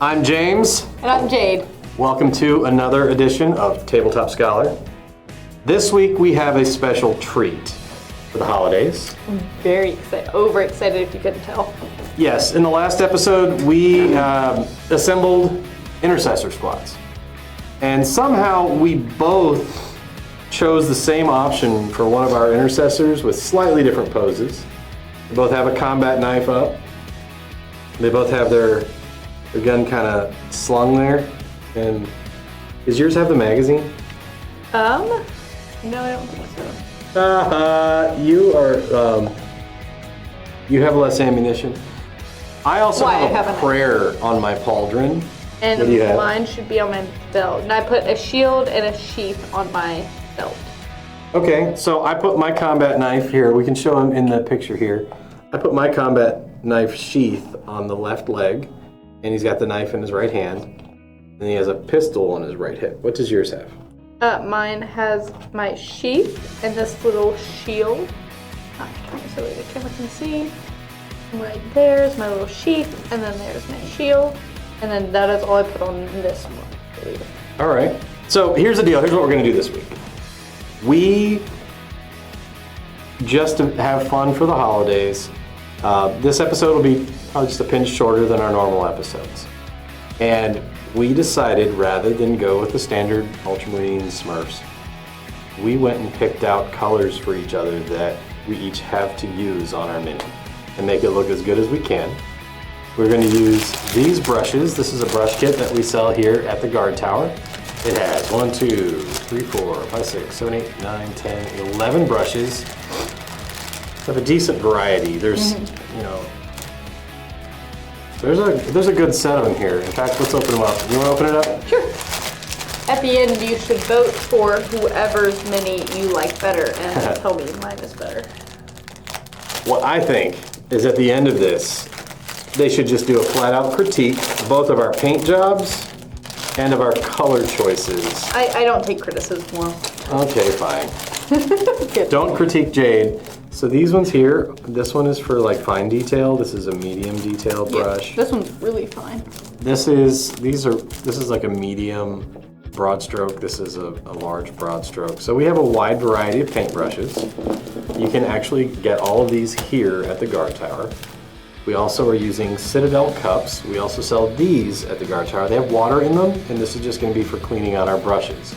I'm James. And I'm Jade. Welcome to another edition of Tabletop Scholar. This week we have a special treat for the holidays. I'm very excited, overexcited if you couldn't tell. Yes, in the last episode we assembled intercessor squads. And somehow we both chose the same option for one of our intercessors with slightly different poses. They both have a combat knife up. They both have their gun kind of slung there. And does yours have the magazine? No, I don't think so. You have less ammunition. I also have a prayer on my pauldron. And mine should be on my belt. And I put a shield and a sheath on my belt. Okay, so I put my combat knife here. We can show him in the picture here. I put my combat knife sheath on the left leg, and he's got the knife in his right hand, and he has a pistol on his right hip. What does yours have? Mine has my sheath and this little shield. So the camera can see. Right there's my little sheath, and then there's my shield, and then that is all I put on this one. All right. So here's the deal. Here's what we're going to do this week. We, just to have fun for the holidays, this episode will be probably just a pinch shorter than our normal episodes. And we decided, rather than go with the standard Ultramarine Smurfs, we went and picked out colors for each other that we each have to use on our mini and make it look as good as we can. We're going to use these brushes. This is a brush kit that we sell here at the guard tower. It has 1, 2, 3, 4, 5, 6, 7, 8, 9, 10, 11 brushes. Of a decent variety. There's, you know, there's a good set of them here. In fact, let's open them up. You want to open it up? Sure. At the end, you should vote for whoever's mini you like better and tell me mine is better. What I think is at the end of this, they should just do a flat-out critique, both of our paint jobs and of our color choices. I don't take criticism well. Okay, fine. Don't critique Jade. So these ones here, this one is for like fine detail. This is a medium detail brush. Yeah, this one's really fine. This is like a medium broad stroke. This is a large broad stroke. So we have a wide variety of paint brushes. You can actually get all of these here at the guard tower. We also are using Citadel cups. We also sell these at the guard tower. They have water in them, and this is just going to be for cleaning out our brushes.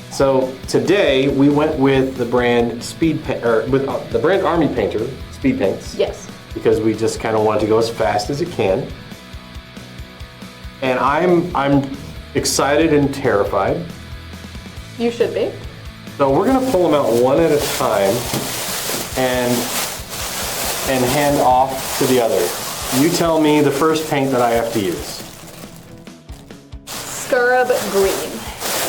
So today we went with the brand the brand Army Painter Speed Paints. Yes. Because we just kind of wanted to go as fast as it can. And I'm excited and terrified. You should be. So we're gonna pull them out one at a time and hand off to the other. You tell me the first paint that I have to use. Scarab Green.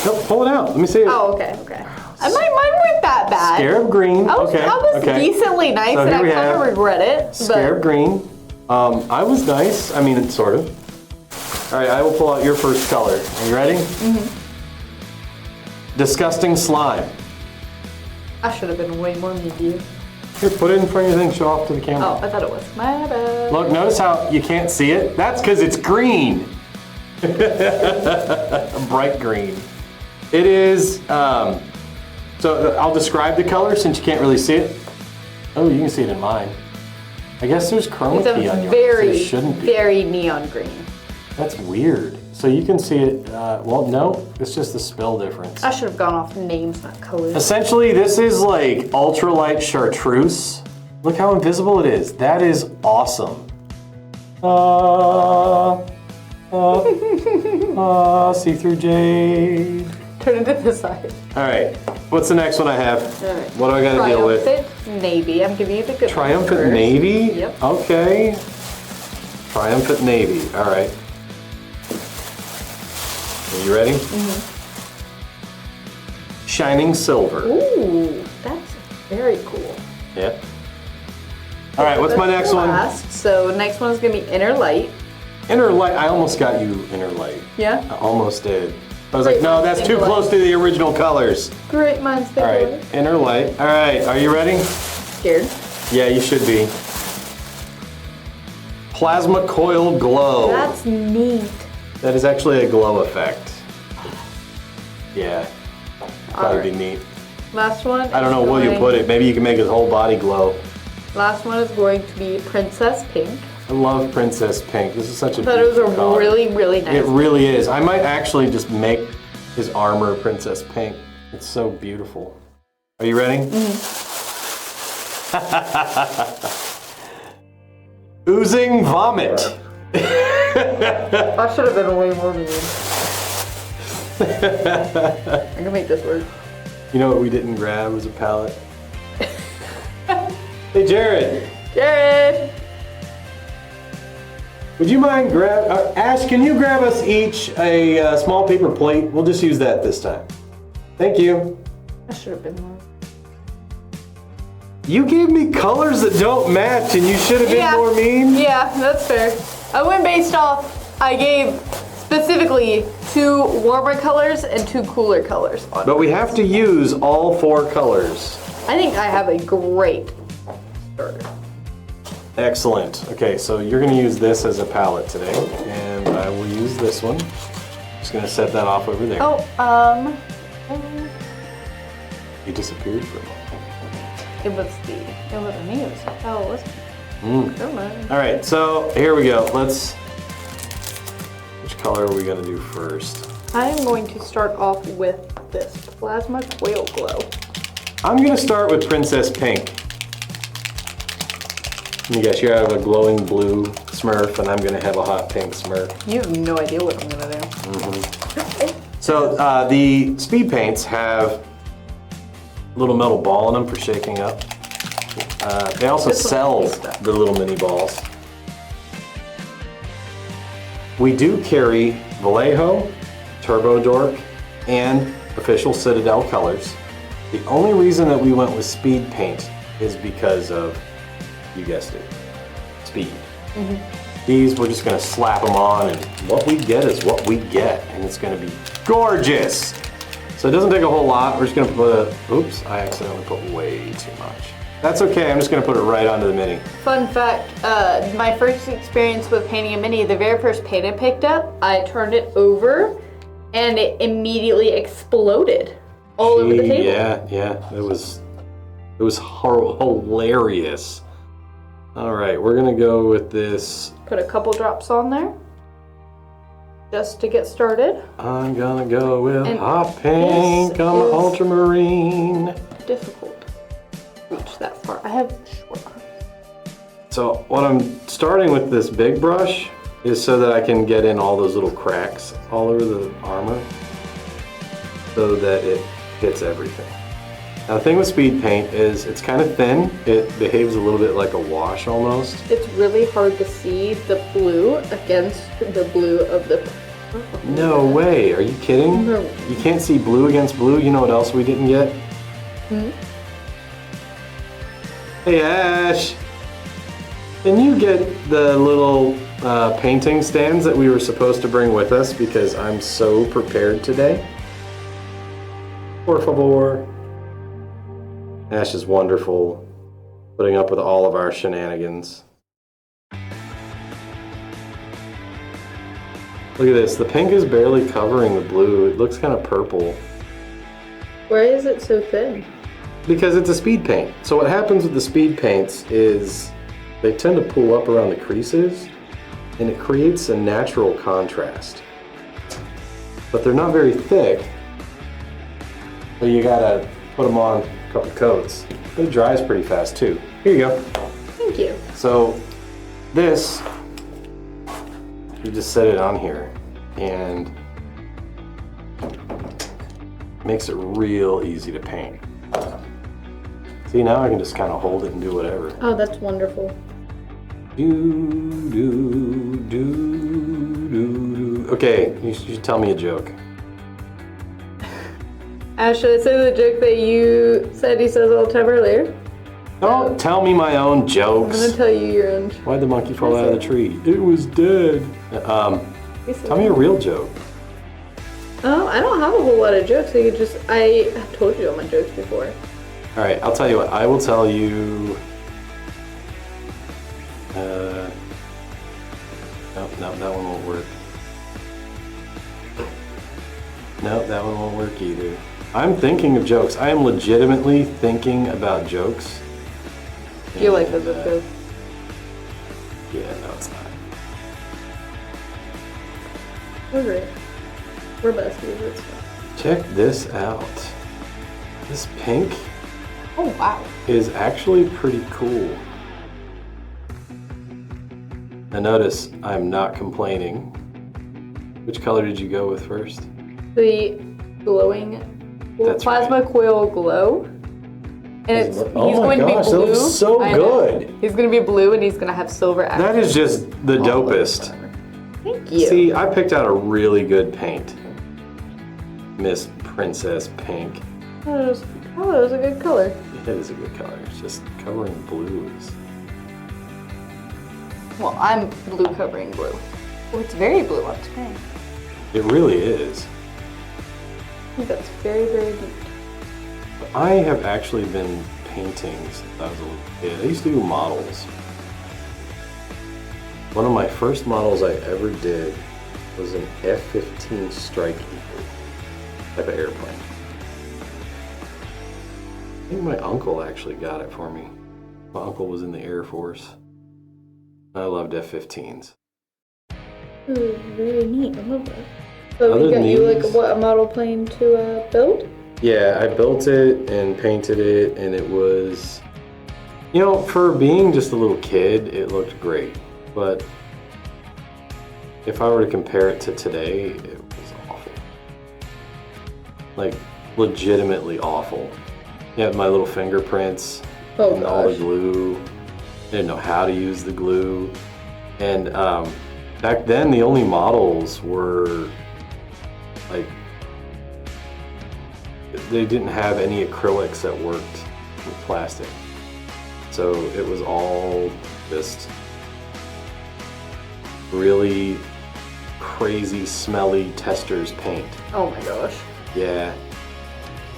No, pull it out. Let me see it. Oh, okay. Mine weren't that bad. Scarab Green. That was decently nice, so and I kind of regret it. Scarab Green. I was nice. I mean, sort of. All right, I will pull out your first color. Are you ready? Disgusting Slime. I should have been way more mean to you. Here, put it in front of your thing. Show off to the camera. Oh, I thought it was. My bad. Look, notice how you can't see it? That's because it's green. A bright green. It is, so I'll describe the color since you can't really see it. Oh, you can see it in mine. I guess there's chroma key on yours. There shouldn't be. Very neon green. That's weird. So you can see it, well, no, it's just the spill difference. I should have gone off names, not colors. Essentially, this is like ultralight chartreuse. Look how invisible it is. That is awesome. See-through Jade. Turn it to the side. All right, what's the next one I have? All right. What do I gotta deal with? Triumphant Navy. I'm giving you the good Triumphant one Navy? Yep. Okay. Triumphant Navy, all right. Are you ready? Shining Silver. Ooh, that's very cool. Yep. All right, what's my next one? So next one is gonna be Inner Light. Inner Light, I almost got you Inner Light. Yeah? I almost did. I was like, no, that's too close to the original colors. Great minds think alike. All right, Inner Light. All right, are you ready? Scared? Yeah, you should be. Plasma Coil Glow. That's neat. That is actually a glow effect. Yeah. Probably be neat. Last one. I don't know where you put it. Maybe you can make his whole body glow. Last one is going to be Princess Pink. I love Princess Pink. This is such a I thought it was a color. really, really nice. It really is. I might actually just make his armor Princess Pink. It's so beautiful. Are you ready? Oozing vomit. I should have been way more mean. I can make this work. You know what we didn't grab was a palette. Hey, Jared. Jared! Would you mind Ash, can you grab us each a small paper plate? We'll just use that this time. Thank you. I should have been more. You gave me colors that don't match and you should have been more mean? Yeah, that's fair. I went based off, I gave specifically 2 warmer colors and 2 cooler colors. But we have to use all 4 colors. I think I have a great starter. Excellent. Okay, so you're going to use this as a palette today, and I will use this one. Just going to set that off over there. Oh, You disappeared for a moment. it wasn't me, it was how it was. Never mind. All right, so here we go. Which color are we going to do first? I'm going to start off with this Plasma Coil Glow. I'm going to start with Princess Pink. Let me guess, you have a glowing blue Smurf, and I'm going to have a hot pink Smurf. You have no idea what I'm going to do. So the speed paints have a little metal ball in them for shaking up. They also This one's sell cool stuff. the little mini balls. We do carry Vallejo, Turbo Dork, and official Citadel colors. The only reason that we went with speed paint is because of, you guessed it, speed. These, we're just gonna slap them on, and what we get is what we get, and it's gonna be gorgeous. So it doesn't take a whole lot. We're just gonna put oops, I accidentally put way too much. That's okay, I'm just gonna put it right onto the mini. Fun fact, my first experience with painting a mini, the very first paint I picked up, I turned it over and it immediately exploded all over the table. Yeah, it was hilarious. All right, we're gonna go with this. Put a couple drops on there, just to get started. I'm gonna go with And hot pink. this I'm is- ultramarine. Difficult to reach that far. I have short arms. So what I'm starting with this big brush is so that I can get in all those little cracks all over the armor so that it hits everything. Now the thing with speed paint is it's kind of thin. It behaves a little bit like a wash almost. It's really hard to see the blue against the blue of the purple. No way, are you kidding? No. You can't see blue against blue? You know what else we didn't get? Hey Ash, can you get the little painting stands that we were supposed to bring with us because I'm so prepared today? Por favor. Ash is wonderful, putting up with all of our shenanigans. Look at this, the pink is barely covering the blue. It looks kind of purple. Why is it so thin? Because it's a speed paint. So what happens with the speed paints is they tend to pull up around the creases and it creates a natural contrast. But they're not very thick, so you gotta put them on a couple coats. But it dries pretty fast too. Here you go. Thank you. So this, you just set it on here and makes it real easy to paint. See, now I can just kind of hold it and do whatever. Oh, that's wonderful. Okay, you should tell me a joke. Should I say the joke that you said he says all the time earlier? Don't tell me my own I'm jokes. gonna tell you your own. Why'd the monkey fall out of the tree? It was dead. Tell me a real joke. Oh, I don't have a whole lot of jokes. I have told you all my jokes before. All right, I'll tell you what. I will tell you. No, that one won't work. No, that one won't work either. I'm thinking of jokes. I am legitimately thinking about jokes. I feel like this is good. Yeah, no, it's not. We're great. We're besties. It's fine. Check this out. This pink Oh, wow. is actually pretty cool. Now notice, I'm not complaining. Which color did you go with first? The glowing That's plasma coil glow. And he's going to be blue. that looks so I know. good. He's going to be blue and he's going to have silver accents. That is just the dopest. Thank you. See, I picked out a really good paint. Miss Princess Pink. Oh, that was a good color. It is a good color. It's just covering blues. Well, I'm blue covering blue. Oh, it's very blue on screen. It really is. I think that's very, very deep. I have actually been painting since I was a little kid. I used to do models. One of my first models I ever did was an F-15 Strike Eagle type of airplane. I think my uncle actually got it for me. My uncle was in the Air Force. I loved F-15s. Ooh, very neat. I love that. So Other we got than you these- a model plane to build? Yeah, I built it and painted it, and it was, for being just a little kid, it looked great. But if I were to compare it to today, it was awful. Like, legitimately awful. You have my little fingerprints and all the glue. I didn't know how to use the glue. And back then, the only models were like, they didn't have any acrylics that worked with plastic. So it was all just really crazy, smelly tester's paint. Oh my gosh. Yeah.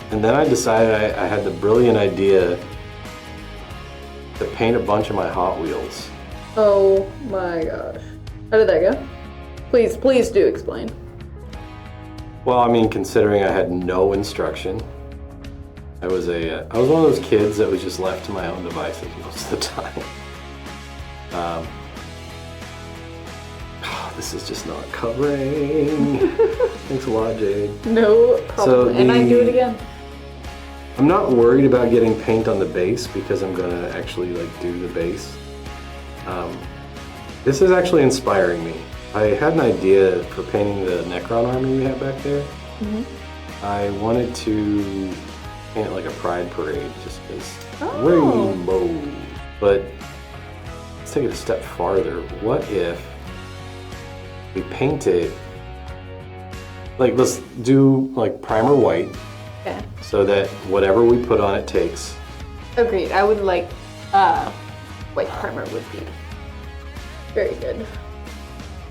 And then I decided I had the brilliant idea to paint a bunch of my Hot Wheels. Oh my gosh. How did that go? Please do explain. Well, I mean, considering I had no instruction, I was one of those kids that was just left to my own devices most of the time. This is just not covering. Thanks a lot, Jade. No problem. And I do it again. I'm not worried about getting paint on the base because I'm gonna actually do the base. This is actually inspiring me. I had an idea for painting the Necron army we have back there. Mm-hmm. I wanted to paint it like a pride parade just because rainbow. But let's take it a step farther. What if we paint it, let's do primer white. Okay. So that whatever we put on it takes. Agreed. I would like white primer would be very good.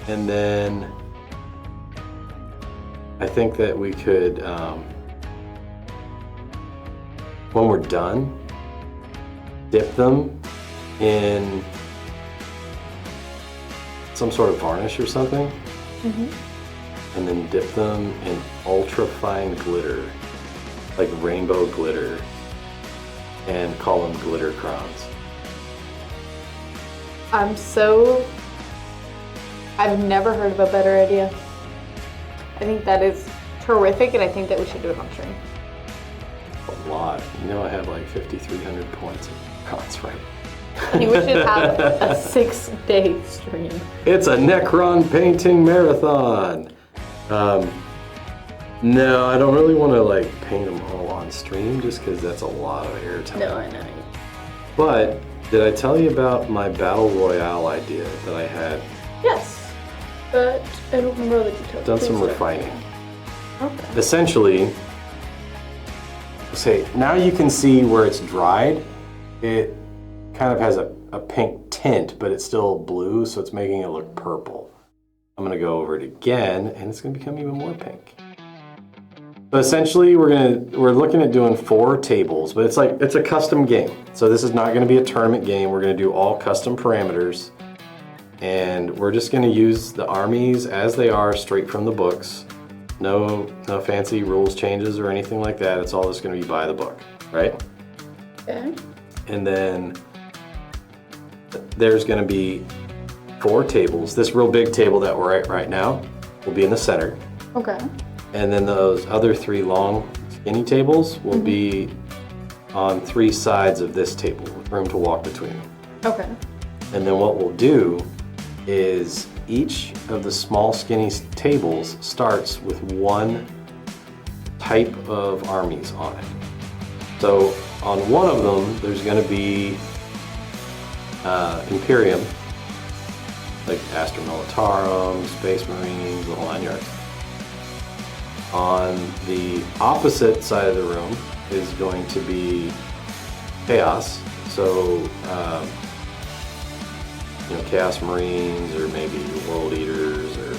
And then I think that we could, when we're done, dip them in some sort of varnish or something. Mm-hmm. And then dip them in ultra fine glitter, like rainbow glitter, and call them glitter crowns. I've never heard of a better idea. I think that is terrific, and I think that we should do it on stream. A lot. I have 5,300 points in crowns, right? I think we should have a 6-day stream. It's a Necron painting marathon. No, I don't really want to paint them all on stream just because that's a lot of airtime. No, I know. But did I tell you about my battle royale idea that I had? Yes, but I don't remember the details. Done some refining. Okay. Essentially, now you can see where it's dried. It kind of has a pink tint, but it's still blue, so it's making it look purple. I'm gonna go over it again, and it's gonna become even more pink. So essentially, we're looking at doing 4 tables, but it's a custom game. So this is not gonna be a tournament game. We're gonna do all custom parameters, and we're just gonna use the armies as they are, straight from the books. No fancy rules changes or anything like that. It's all just going to be by the book, right? Okay. And then there's going to be 4 tables. This real big table that we're at right now will be in the center. Okay. And then those other 3 long, skinny tables will be on 3 sides of this table with room to walk between them. Okay. And then what we'll do is each of the small, skinny tables starts with 1 type of armies on it. So on one of them, there's going to be Imperium, like Astra Militarum, Space Marines, the whole 9 yards. On the opposite side of the room is going to be Chaos, so Chaos Marines, or maybe World Eaters, or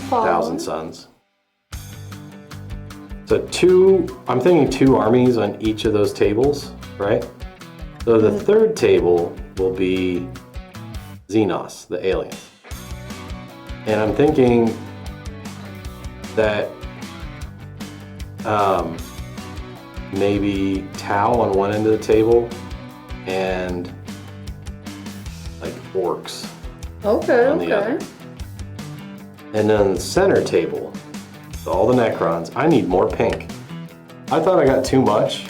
Thousand Suns. So I'm thinking 2 armies on each of those tables, right? So the third table will be Xenos, the aliens. And I'm thinking that maybe Tau on one end of the table and like orcs on the other. And then the center table, so all the Necrons. I need more pink. I thought I got too much.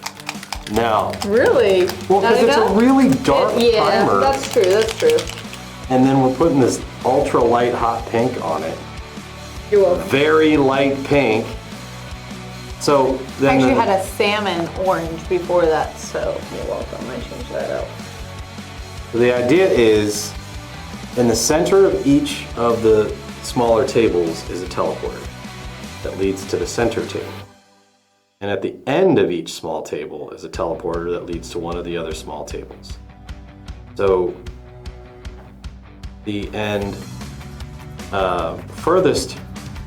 Now. Really? Well, because it's a really dark primer. Yeah, that's true. And then we're putting this ultra light hot pink on it. You're welcome. Very light pink. So then I actually had a salmon orange before that, so you're welcome. I changed that out. the idea is in the center of each of the smaller tables is a teleporter that leads to the center table. And at the end of each small table is a teleporter that leads to one of the other small tables. So the end furthest,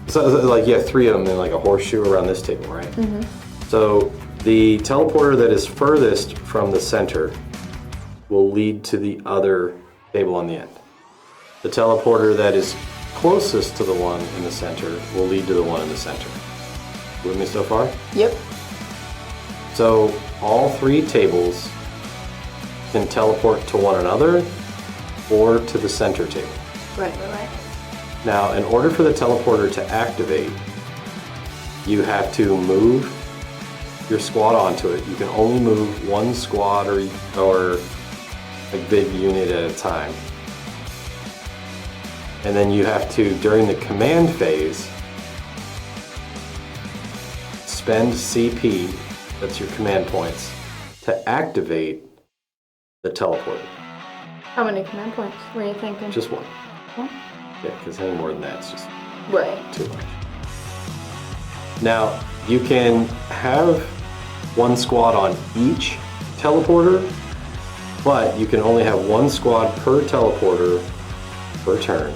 so like you have 3 of them in like a horseshoe around this table, right? Mm-hmm. So the teleporter that is furthest from the center will lead to the other table on the end. The teleporter that is closest to the one in the center will lead to the one in the center. With me so far? Yep. So all 3 tables can teleport to one another or to the center table. Right. Now, in order for the teleporter to activate, you have to move your squad onto it. You can only move 1 squad or a big unit at a time. And then you have to, during the command phase, spend CP, that's your command points, to activate the teleporter. How many command points were you thinking? Just 1. One? Yeah, because any more than that's just Right. too much. Now, you can have 1 squad on each teleporter, but you can only have 1 squad per teleporter per turn,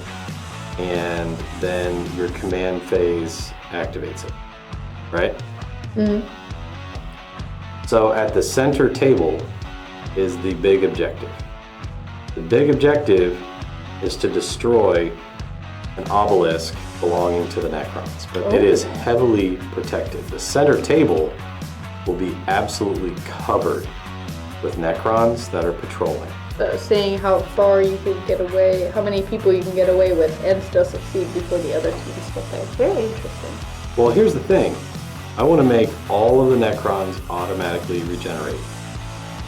and then your command phase activates it, right? Mm-hmm. So at the center table is the big objective. The big objective is to destroy an obelisk belonging to the Necrons, but it is heavily protected. The center table will be absolutely covered with Necrons that are patrolling. So seeing how far you can get away, how many people you can get away with and still succeed before the other teams get there. Very interesting. Well, here's the thing. I want to make all of the Necrons automatically regenerate.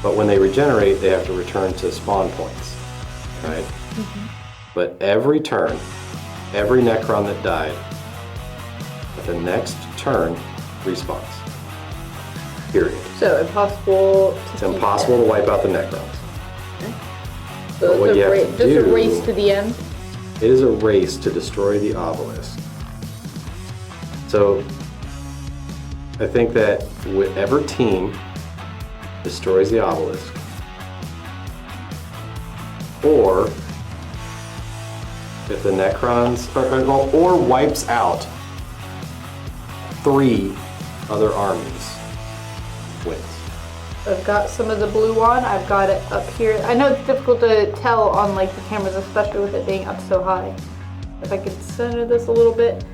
But when they regenerate, they have to return to spawn points, right? Mm-hmm. But every turn, every Necron that died, at the next turn, respawns. Period. So impossible It's impossible to wipe out the Necrons. Okay. So what you have to just a do- race to the end? It is a race to destroy the obelisk. So I think that whichever team destroys the obelisk, or if the Necrons, or wipes out 3 other armies, wins. I've got some of the blue on. I've got it up here. I know it's difficult to tell on like the cameras, especially with it being up so high. If I could center this a little bit.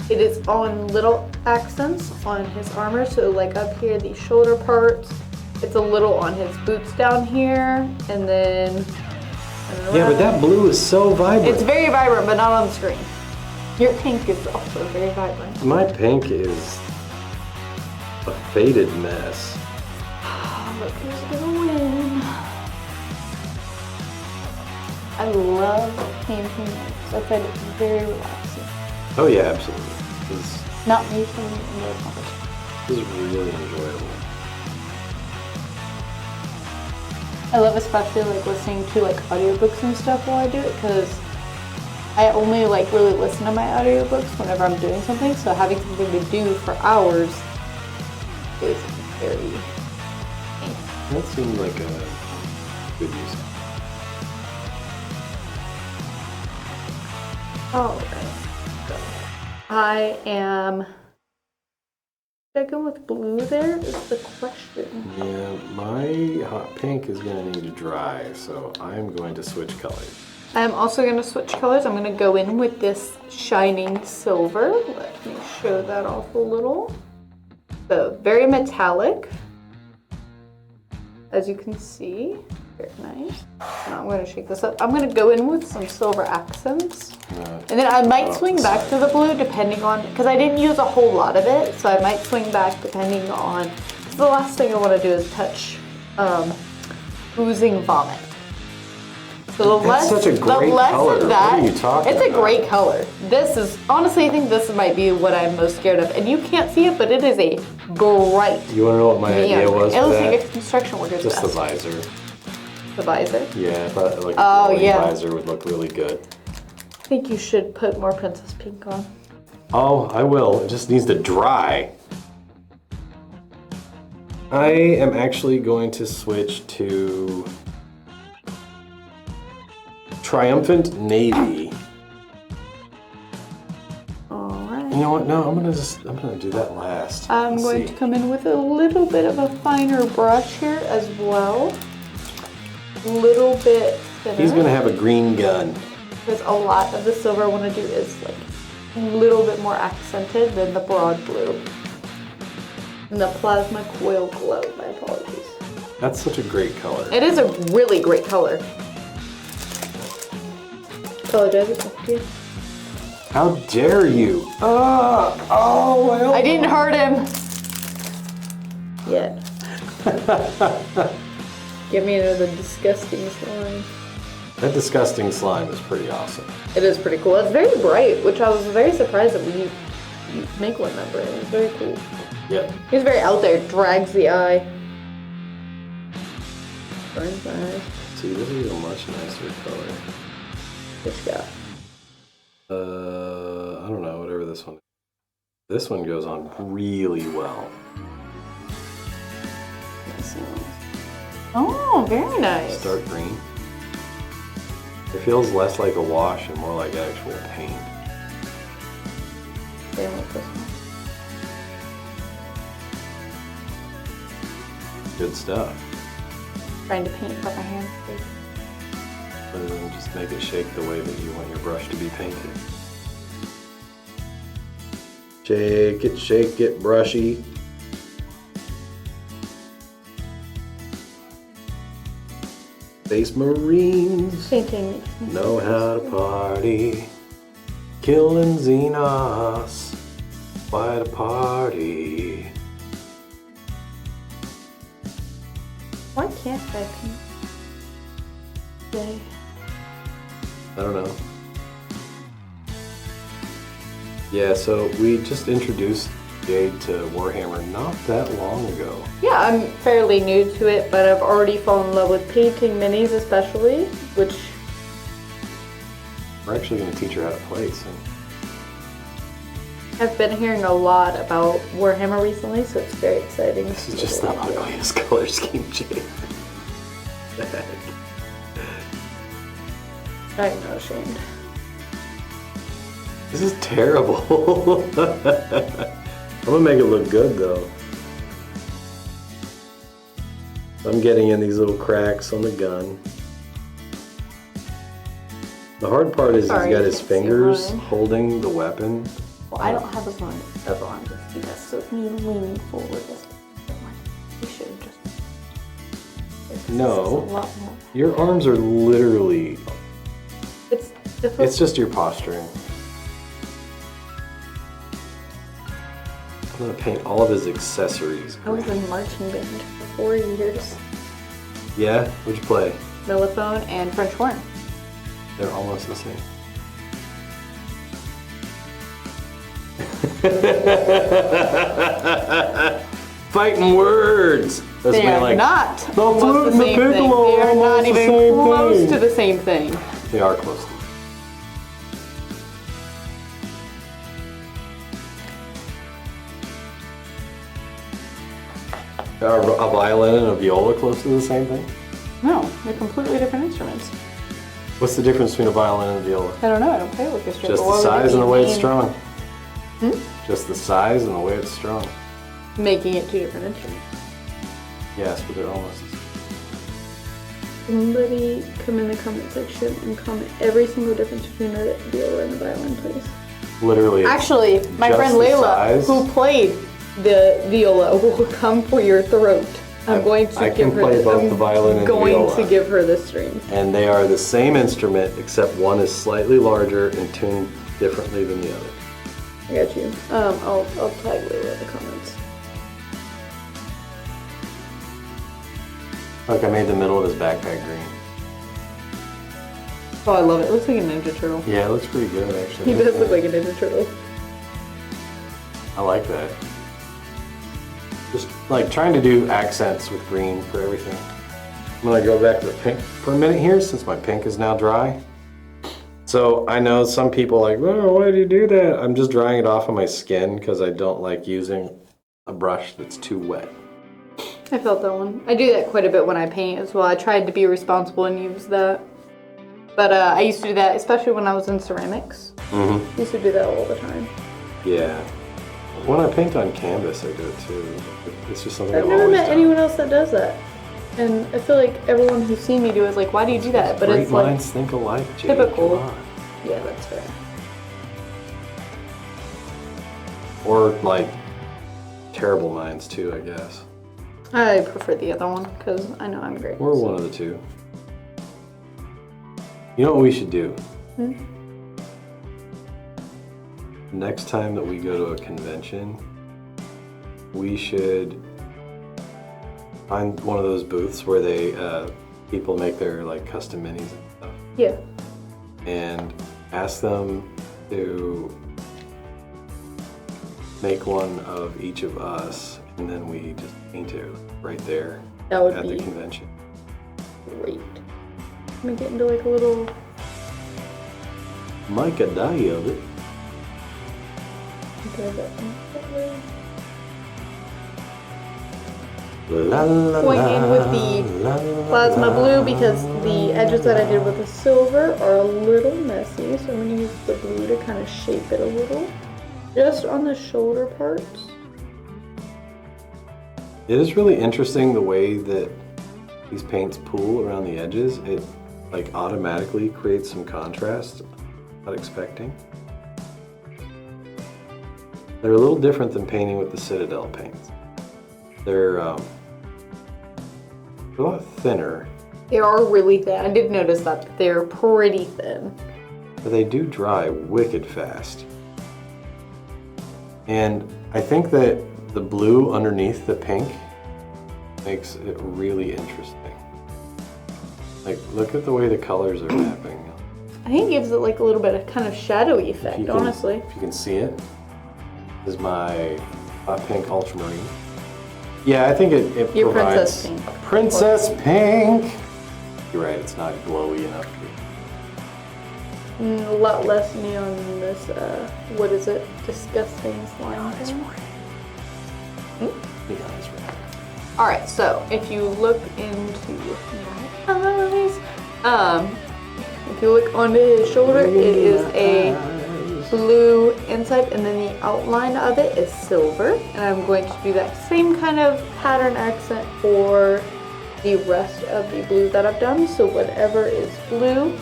It is on little accents on his armor, so like up here, these shoulder parts. It's a little on his boots down here, and then... Yeah, but that blue is so vibrant. It's very vibrant, but not on the screen. Your pink is also very vibrant. My pink is a faded mess. Look who's gonna win. I love painting this. I find it very relaxing. Oh yeah, absolutely. This Not me from the competition. is really enjoyable. I love especially like listening to like audiobooks and stuff while I do it, because I only like really listen to my audiobooks whenever I'm doing something, so having something to do for hours is very nice. That seemed like a good use. Alright. I am... Should I go with blue there is the question. Yeah, my hot pink is going to need to dry, so I'm going to switch colors. I'm also going to switch colors. I'm going to go in with this shining silver. Let me show that off a little. So very metallic, as you can see. Very nice. Now I'm going to shake this up. I'm going to go in with some silver accents. And then I might swing back to the blue depending on, because I didn't use a whole lot of it, so I might swing back depending on, because the last thing I want to do is touch oozing vomit. So the less, such a great the less color. of that, What are you talking it's a about? great color. This is, honestly, I think this might be what I'm most scared of. And you can't see it, but it is a bright You want to know what my idea neon. was It for looks that? like a construction worker's Just the vest. visor. The visor? Yeah, I thought like Oh, a glowing yeah. visor would look really good. I think you should put more Princess Pink on. Oh, I will. It just needs to dry. I am actually going to switch to Triumphant Navy. Alright. You know what? No, I'm gonna do that last. I'm Let's going see. to come in with a little bit of a finer brush here as well. Little bit thinner. He's gonna have a green gun. Because a lot of the silver I want to do is like a little bit more accented than the broad blue. And the plasma coil glow, my apologies. That's such a great color. It is a really great color. Apologize, it's up to you. How dare you? Oh, well. I didn't hurt him! Yet. Get me into the disgusting slime. That disgusting slime is pretty awesome. It is pretty cool. It's very bright, which I was very surprised that you make one that bright. It's very cool. Yep. He's very out there, drags the eye. Burns my eyes. See, this is a much nicer color. What you got? I don't know, whatever this one is. This one goes on really well. Oh, very nice. Dark green. It feels less like a wash and more like actual paint. Same with this one. Good stuff. Trying to paint by my hand, please. But then just make it shake the way that you want your brush to be painted. Shake it, brushy. Space Marines Painting makes me know how to party. Killing Xenos. Quite a party. Why can't I paint? Today? I don't know. Yeah, so we just introduced Jade to Warhammer not that long ago. Yeah, I'm fairly new to it, but I've already fallen in love with painting minis especially, which... We're actually going to teach her how to play soon. I've been hearing a lot about Warhammer recently, so it's very exciting. This is just the ugliest color scheme, Jade. I'm not ashamed. This is terrible. I'm gonna make it look good though. I'm getting in these little cracks on the gun. The hard part is Sorry, he's got you his can't see fingers mine. holding the weapon Well, I don't have as long as he does, so it's me leaning forward. We should have just. No. A lot more. Your arms are literally. It's just your posturing. I'm gonna paint all of his accessories. I was in marching band for 4 years. Yeah? What'd you play? Mellophone and French horn. They're almost the same. Fighting words. That's They are not almost the same thing. They are not even close to the same thing. They are close to. Are a violin and a viola close to the same thing? No, they're completely different instruments. What's the difference between a violin and a viola? I don't know. I don't play orchestra. Just the size and the way it's strung. Hmm? Just the size and the way it's strung. Making it two different instruments. Yes, but they're almost the same. Somebody come in the comment section and comment every single difference between a viola and a violin, please. Literally. Actually, my just friend the Layla, size. who played the viola, will come for your throat. I'm going to I give can her play this. both I'm the violin and going viola. to give her this stream. And they are the same instrument, except one is slightly larger and tuned differently than the other. I got you. I'll tag Layla in the comments. Look, I made the middle of his backpack green. Oh, I love it. It looks like a Ninja Turtle. Yeah, it looks pretty good, actually. He does look like a Ninja Turtle. I like that. Just like trying to do accents with green for everything. I'm gonna go back to the pink for a minute here since my pink is now dry. So I know some people are like, oh, why did you do that? I'm just drying it off of my skin because I don't like using a brush that's too wet. I felt that one. I do that quite a bit when I paint as well. I tried to be responsible and use that. But I used to do that, especially when I was in ceramics. Mm-hmm. Used to do that all the time. Yeah. When I paint on canvas, I do it too. It's just something I've I've never always met done. anyone else that does that. And I feel like everyone who's seen me do it is like, why do you do that? But Great it's like minds think alike, Jade. typical. Come on. Yeah, that's fair. Or like terrible minds too, I guess. I prefer the other one because I know I'm great. Or one of the two. You know what we should do? Next time that we go to a convention, we should find one of those booths where they people make their like custom minis and stuff. Yeah. And ask them to make one of each of us, and then we just paint it right there That would at be the convention. great. Make it into like a little. Make a day of it. La, la, Going in with la, the la, plasma la, blue because the edges that I did with the silver are a little messy, so I'm going to use the blue to kind of shape it a little, just on the shoulder parts. It is really interesting the way that these paints pool around the edges. It like automatically creates some contrast I'm not expecting. They're a little different than painting with the Citadel paints. They're a lot thinner, They are really thin. I did notice that they're pretty thin. but they do dry wicked fast. And I think that the blue underneath the pink makes it really interesting. Like, look at the way the colors are mapping. I think it gives it like a little bit of kind of shadowy If effect, you can- honestly. If you can see it, this is my hot pink ultramarine. Yeah, I think it Your provides princess pink. Princess pink. You're right. It's not glowy enough. A lot less neon than this, what is it? Disgusting slime thing. Neon is red. Alright, so if you look into my eyes, if you look onto his shoulder, it is a blue inside, and then the outline of it is silver. And I'm going to do that same kind of pattern accent for the rest of the blue that I've done. So whatever is blue,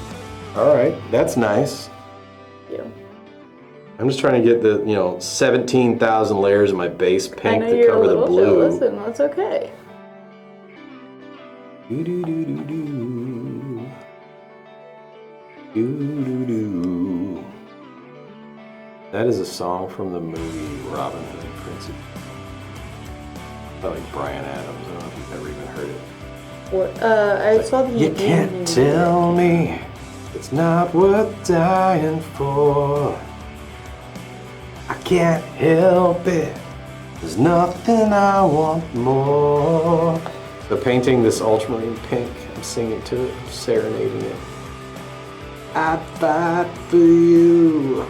All right, that's nice. you. I'm just trying to get the, 17,000 layers of my base I pink know to you're a cover the little blue. jealous, and that's okay. Do do do do do. Do do do. That is a song from the movie Robin Hood and Prince of by like Bryan Adams. I don't know if you've ever even heard it. What? I saw the. You can't tell me it's not worth dying for. I can't help it. There's nothing I want more. So painting this ultramarine pink, I'm singing to it, I'm serenading it. I'd fight for you.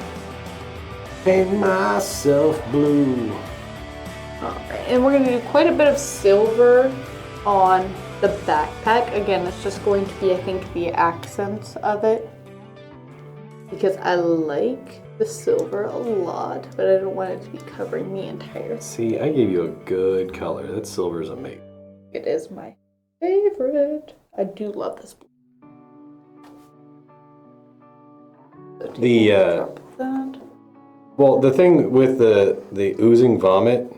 Paint myself blue. Alright, and we're gonna do quite a bit of silver on the backpack. Again, it's just going to be, I think, the accents of it. Because I like the silver a lot, but I don't want it to be covering the entire. See, I gave you a good color. That silver is amazing. It is my favorite. I do love this blue. So well, the thing with the oozing vomit,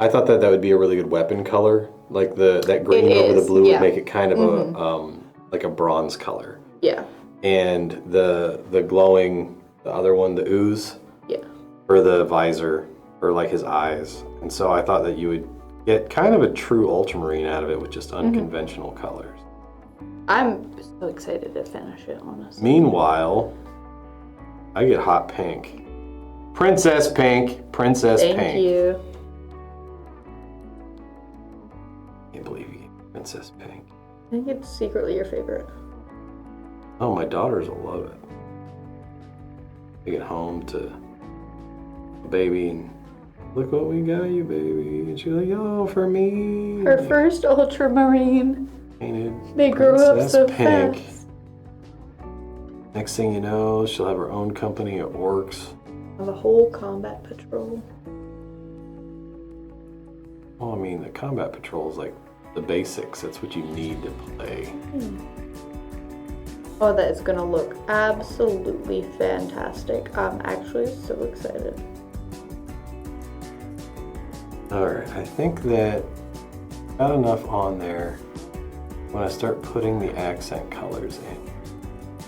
I thought that would be a really good weapon color. Like that green over the blue would make it kind of a like a bronze color. Yeah. And the glowing, the other one, the ooze. Yeah. For the visor, or like his eyes. And so I thought that you would get kind of a true ultramarine out of it with just unconventional colors. I'm so excited to finish it, honestly. Meanwhile, I get hot pink. Princess pink. Princess pink. Thank you. Can't believe you gave Princess pink. I think it's secretly your favorite. Oh, my daughters will love it. They get home to a baby and look what we got you, baby. And she's like, oh, for me. Her first ultramarine. Painted They grew up Princess so pink. fast. Next thing you know, she'll have her own company at Orcs. Of a whole combat patrol. Well, I mean, the combat patrol is like the basics. That's what you need to play. Oh, that is gonna look absolutely fantastic. I'm actually so excited. Alright, I think that got enough on there. When I start putting the accent colors in,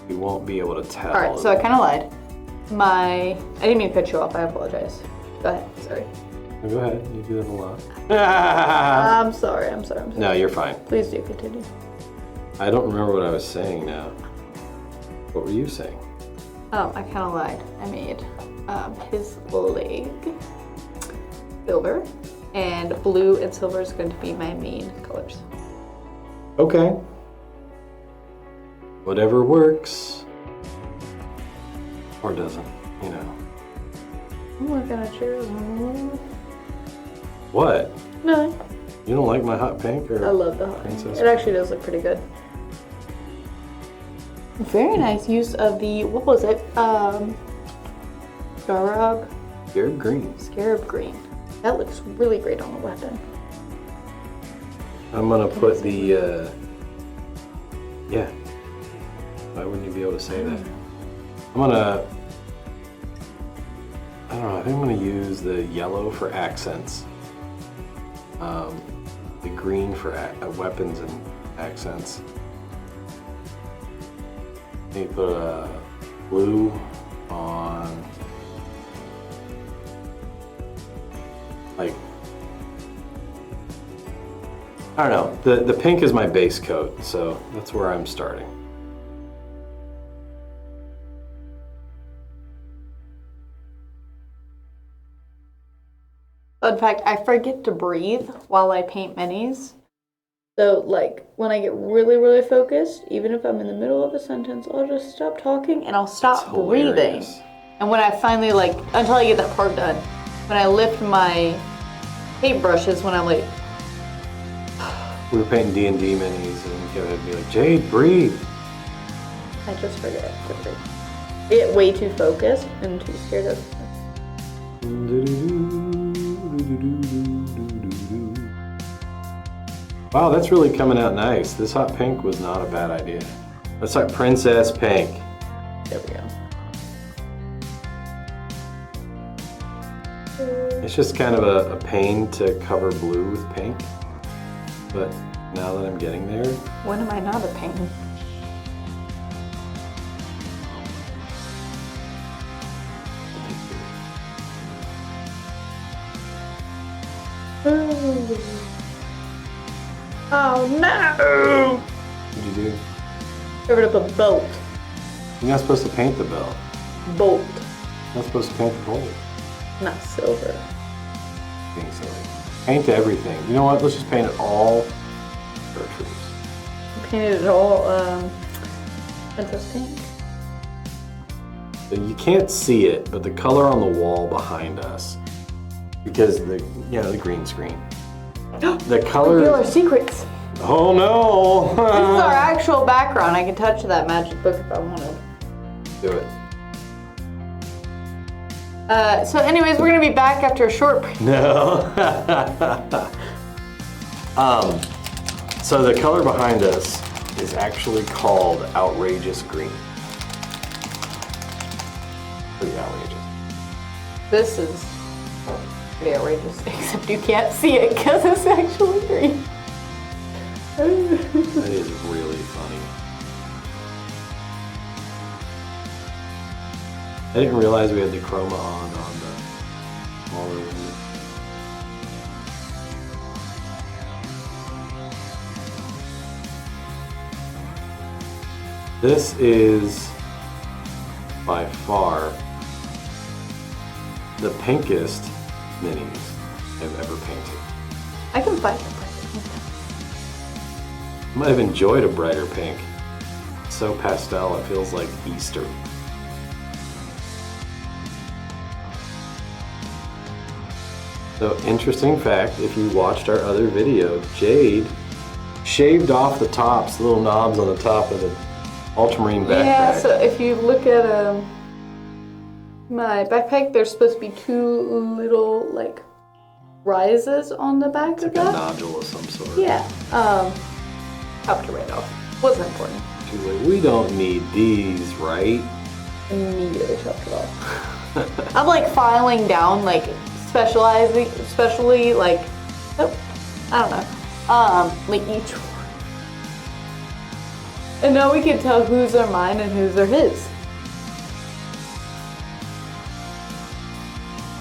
you won't be able to tell. Alright, so I kind of lied. I didn't mean to cut you off, I apologize. Go ahead, sorry. Go ahead, you do that a lot. I'm sorry. No, you're fine. Please do continue. I don't remember what I was saying now. What were you saying? I kind of lied. I made his leg silver, and blue and silver is going to be my main colors. Okay. Whatever works. Or doesn't, you know. I'm looking at you. What? No. You don't like my hot pink? Or I love the hot. Princess It actually does look pretty good. Very nice use of the, what was it? Scarab green. That looks really great on the weapon. I'm gonna put the, yeah. Why wouldn't you be able to say that? I don't know, I think I'm gonna use the yellow for accents. The green for weapons and accents. Maybe put a blue on, like, I don't know. The pink is my base coat, so that's where I'm starting. Fun fact, I forget to breathe while I paint minis. So, like, when I get really, really focused, even if I'm in the middle of a sentence, I'll just stop talking and I'll stop breathing. And when I finally, like, until I get that part done, when I lift my paintbrushes, when I'm like... We were painting D&D minis, and Kevin would be like, Jade, breathe. I just forget to breathe. I get way too focused and too scared of... Wow, that's really coming out nice. This hot pink was not a bad idea. Let's like Princess Pink. There we go. It's just kind of a pain to cover blue with pink. But now that I'm getting there, When am I not a pain? Oh no! what'd you do? Covered up a bolt. You're not supposed to paint the belt. Bolt, You're not supposed to paint the bolt. not silver. Being silly. Paint everything. You know what? Let's just paint it all chartreuse. Painted it all princess pink. So you can't see it, but the color on the wall behind us, because the green screen. The color. Reveal our secrets. Oh no! This is our actual background. I can touch that magic book if I wanted. Do it. So anyways, we're gonna be back after a short break. No. So the color behind us is actually called outrageous green. Pretty outrageous. This is pretty outrageous, except you can't see it because it's actually green. That is really funny. I didn't realize we had the chroma on the smaller window. This is by far the pinkest minis I've ever painted. I can find it. I might have enjoyed a brighter pink. It's so pastel, it feels like Easter. So, interesting fact, if you watched our other video, Jade shaved off the tops, the little knobs on the top of the Ultramarine backpack. Yeah, so if you look at my backpack, there's supposed to be two little, like, rises on the back of like that. a nodule of some sort. Yeah, chopped it right off. Wasn't important. She's like, we don't need these, right? Immediately chopped it off. I'm like filing down, like especially like, I don't know, like each one. And now we can tell whose are mine and whose are his.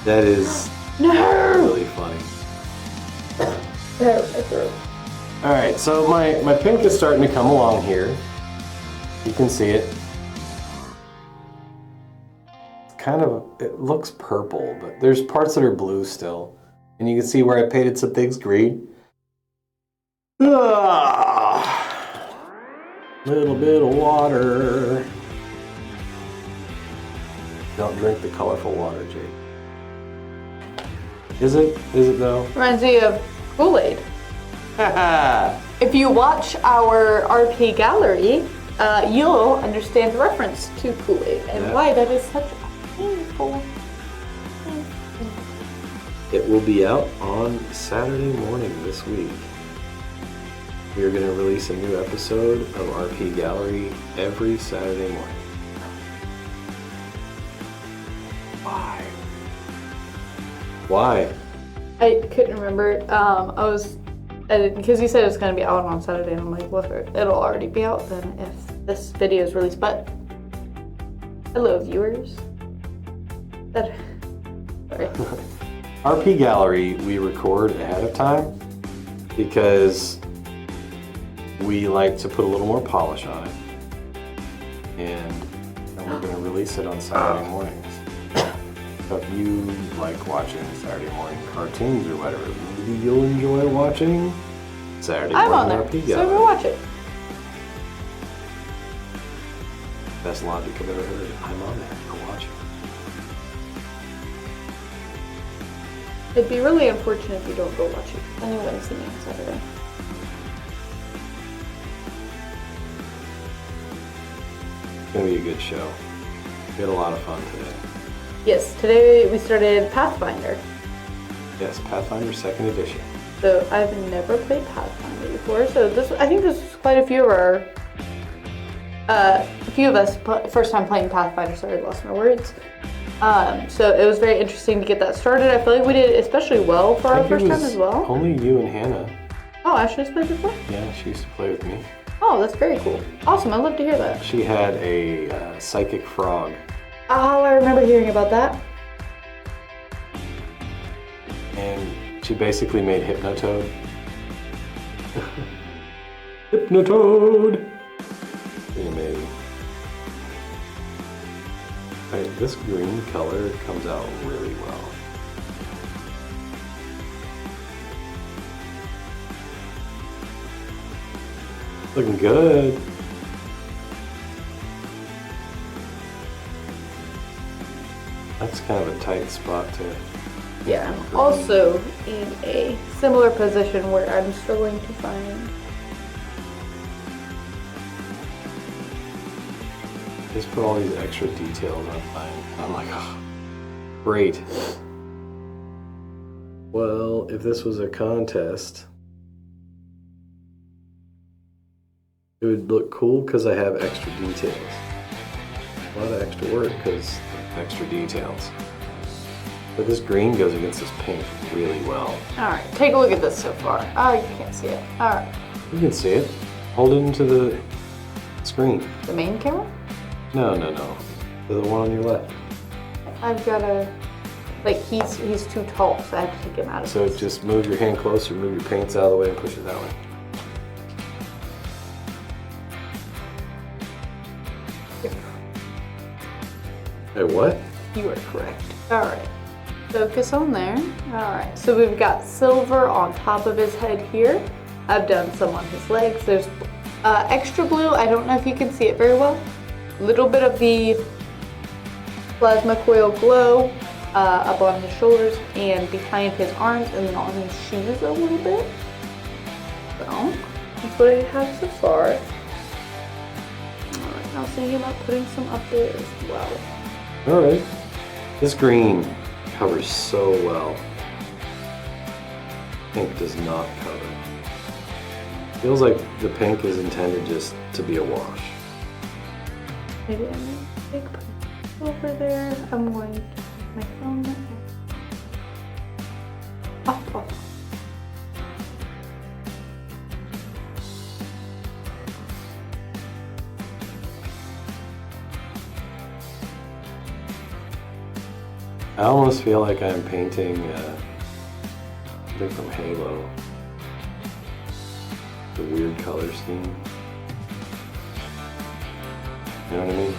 That is really funny. All right, so my pink is starting to come along here. You can see it. It looks purple, but there's parts that are blue still. And you can see where I painted some things green. Little bit of water. Don't drink the colorful water, Jade. Is it? Is it though? Reminds me of Kool-Aid. If you watch our RP gallery, you'll understand the reference to Kool-Aid and why that is such a painful thing. It will be out on Saturday morning this week. We are going to release a new episode of RP Gallery every Saturday morning. Why? Why? I couldn't remember. Because you said it was going to be out on Saturday, and I'm like, well, if it'll already be out then if this video is released. But hello, viewers. Sorry. RP Gallery, we record ahead of time because we like to put a little more polish on it. And we're going to release it on Saturday mornings. So if you like watching Saturday morning cartoons or whatever, maybe you'll enjoy watching Saturday I'm on morning there, RP so Gallery. go watch it. Best logic I've ever heard. I'm on there. Go watch it. It'd be really unfortunate if you don't go watch it. Then you wouldn't see me on Saturday. It's going to be a good show. We had a lot of fun today. Yes, today we started Pathfinder. Yes, Pathfinder 2nd Edition. So I've never played Pathfinder before, so I think this is quite a few of our, a few of us first time playing Pathfinder. Sorry, I lost my words. So it was very interesting to get that started. I feel like we did especially well for our first time as well. Only you and Hannah. Oh, Ashley's played before? Yeah, she used to play with me. Oh, that's very cool. Awesome, I'd love to hear that. She had a psychic frog. Oh, I remember hearing about that. And she basically made Hypnotoad. Hypnotoad! Pretty amazing. Right, this green color comes out really well. Looking good. That's kind of a tight spot too. Yeah, I'm also in a similar position where I'm struggling to find. Just put all these extra details on mine. I'm like, oh, great. Well, if this was a contest, it would look cool because I have extra details. A lot of extra work because extra details. But this green goes against this pink really well. Alright, take a look at this so far. Oh, you can't see it. Alright. You can see it. Hold it into the screen. The main camera? No. The one on your left. I've got to, like, he's too tall, so I have to take him out of So this. just move your hand closer, move your paints out of the way and push it that way. Hey, what? You are correct. Alright. Focus on there. Alright, so we've got silver on top of his head here. I've done some on his legs. There's extra blue. I don't know if you can see it very well. A little bit of the plasma coil glow up on his shoulders and behind his arms, and then on his shoes a little bit. So, that's what I have so far. Alright, I was thinking about putting some up there as well. Alright. This green covers so well. Pink does not cover. Feels like the pink is intended just to be a wash. Maybe I'm going to take over there. I'm going to put my phone off. I almost feel like I'm painting something from Halo. The weird color scheme. You know what I mean?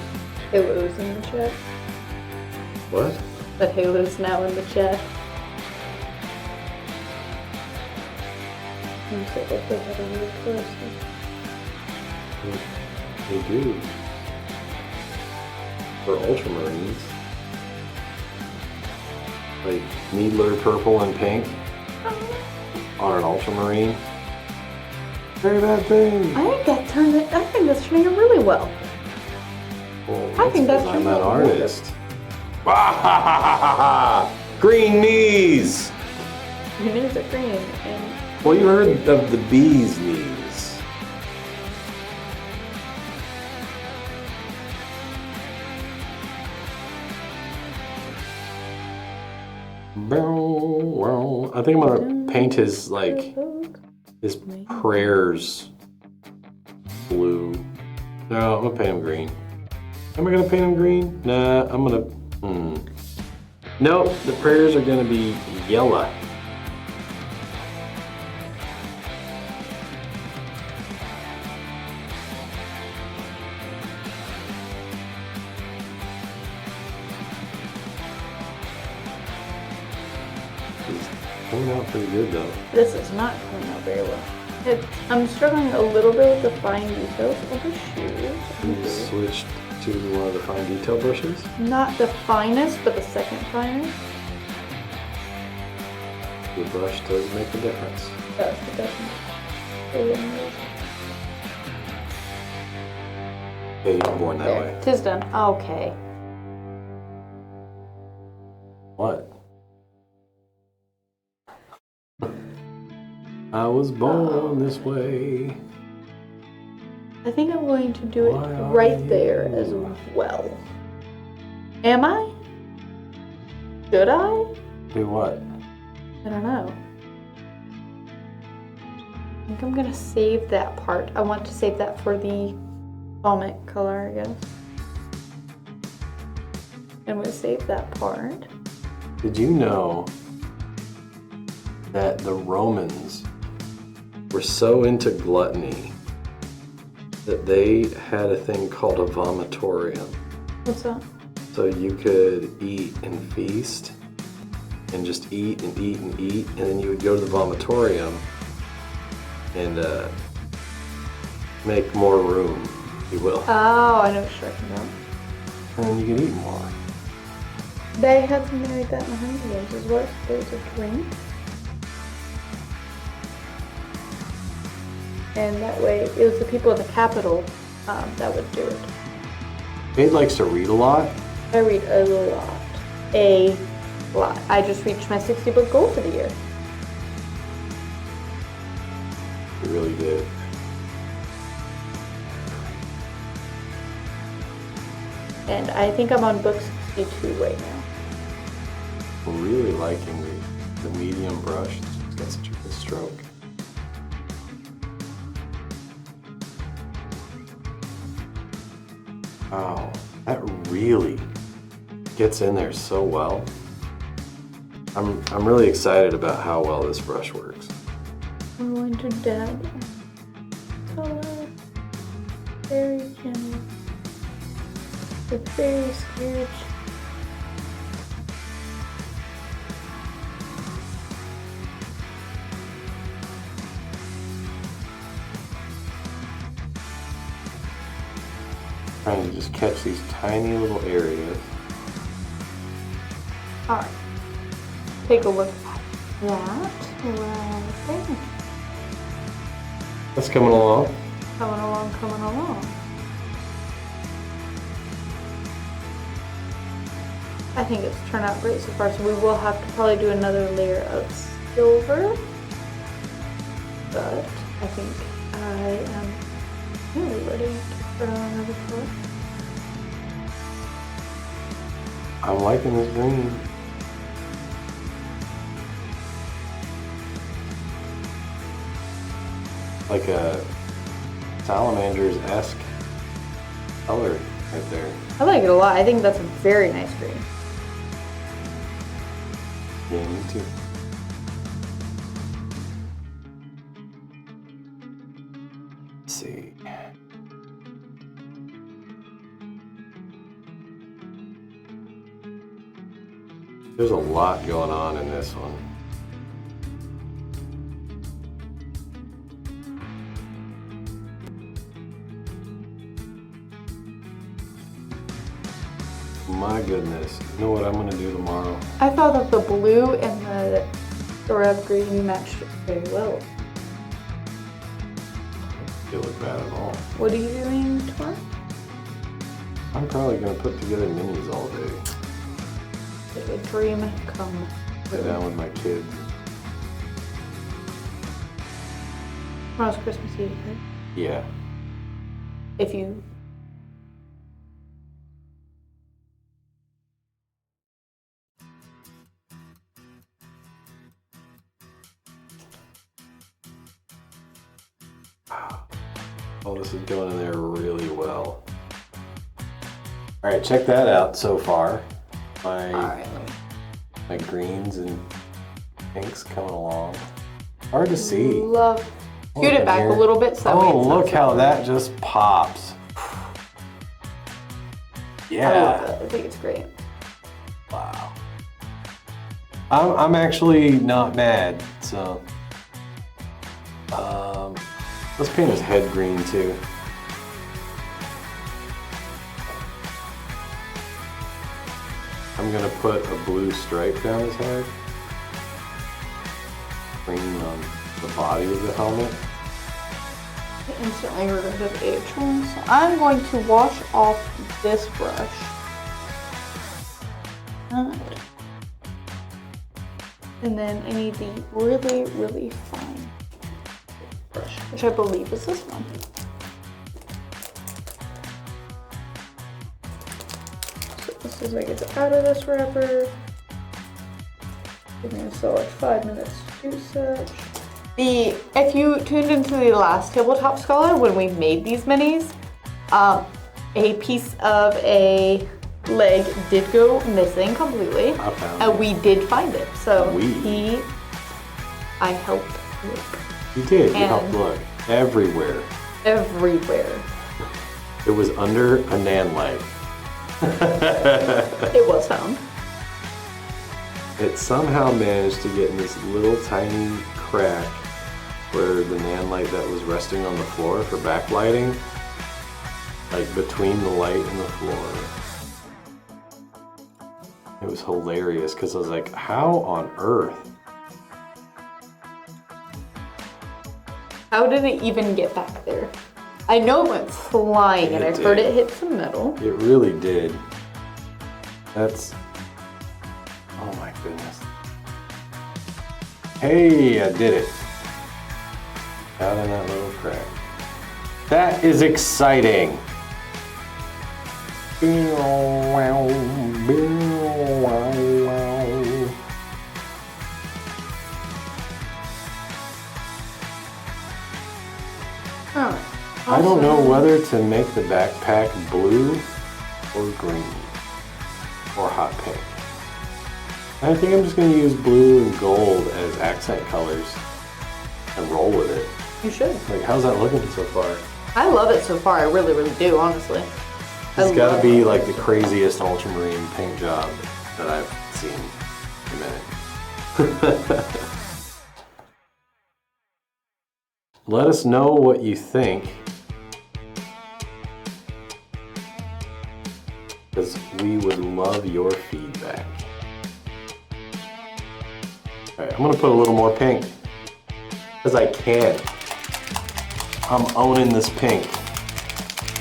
Halo's in the chat. What? But Halo's now in the chat. You said that they had a weird color scheme. They do. For Ultramarines. Like Needler purple and pink on an Ultramarine. Very bad thing. I think that's turning out really well. Well, I think that's I'm an really artist. Green knees. Your knees are green, and Well, you heard of the bee's knees. I think I'm gonna paint his his prayers blue. No, I'm gonna paint him green. Am I gonna paint him green? Nah, I'm gonna. Nope, the prayers are gonna be yellow. Coming out pretty good though. this is not coming out very well. I'm struggling a little bit with the fine details of the shoes. You switched to one of the fine detail brushes. Not the finest, but the second finest. The brush does make a difference. Yes, it doesn't. Yeah, you were born that There, way. tis done. Okay. What? I was born this way. I think I'm going to do it Why are right you? there as well. Am I? Should I? Do what? I don't know. I think I'm gonna save that part. I want to save that for the vomit color, I guess. I'm gonna save that part. Did you know that the Romans were so into gluttony that they had a thing called a vomitorium? What's that? So you could eat and feast and just eat and eat and eat, and then you would go to the vomitorium and make more room, if you will. Oh, I know what you're talking about. And then you could eat more. They had something like that in the Hunger Games as well. There was a drink. And that way, it was the people in the Capitol that would do it. Jade likes to read a lot. I read a lot. A lot. I just reached my 60-book goal for the year. You really did. And I think I'm on book 62 right now. I'm really liking the medium brush. It's got such a good stroke. Wow, that really gets in there so well. I'm really excited about how well this brush works. I'm going to dab color very gentle with very scared. Trying to just catch these tiny little areas. Alright. Take a look at that right there. That's coming along. Coming along, coming along. I think it's turned out great so far, so we will have to probably do another layer of silver. But I think I am really ready to put on another color. I'm liking this green. Like a salamander's-esque color right there. I like it a lot. I think that's a very nice green. Yeah, me too. Let's see. There's a lot going on in this one. My goodness. You know what I'm going to do tomorrow? I thought that the blue and the red green matched very well. It look bad at all. What are you doing tomorrow? I'm probably going to put together minis all day. Did a dream come Sit true? down with my kids. Tomorrow's Christmas Eve, right? Yeah. If you... Oh, this is going in there really well. All right, check that out so far. Alright. My greens and pinks coming along. Hard to see. Love. Look Scoot it in back here. a little bit so that way Oh, it's not look so how blurry. that just pops. I love Yeah. it. I think it's great. Wow. I'm actually not mad. So, let's paint his head green too. I'm gonna put a blue stripe down his head. Green on the body of the helmet. I instantly got rid of age one. So I'm going to wash off this brush. And then I need the really, really fine brush, which I believe is this one. So as soon as I get it out of this wrapper, Give me a solid 5 minutes to do such. If you tuned into the last Tabletop Scholar when we made these minis, a piece of a leg did go missing completely. I found And it. we did find it. So We? I helped look You did. You And- helped look everywhere. everywhere. It was under a nan leg. It was found. It somehow managed to get in this little tiny crack where the nan light that was resting on the floor for backlighting, like between the light and the floor. It was hilarious because I was like, how on earth? How did it even get back there? I know it went flying and I It heard did. it hit some metal. It really did. That's, oh my goodness. Hey, I did it. Out in that little crack. That is exciting. Alright. I don't know whether to make the backpack blue or green or hot pink. I think I'm just going to use blue and gold as accent colors and roll with it. You should. Like, how's that looking so far? I love it so far. I really, really do, honestly. It's I got love to be it. like the craziest ultramarine paint job that I've seen in a minute. Let us know what you think, because we would love your feedback. All right, I'm gonna put a little more pink, because I can. I'm owning this pink.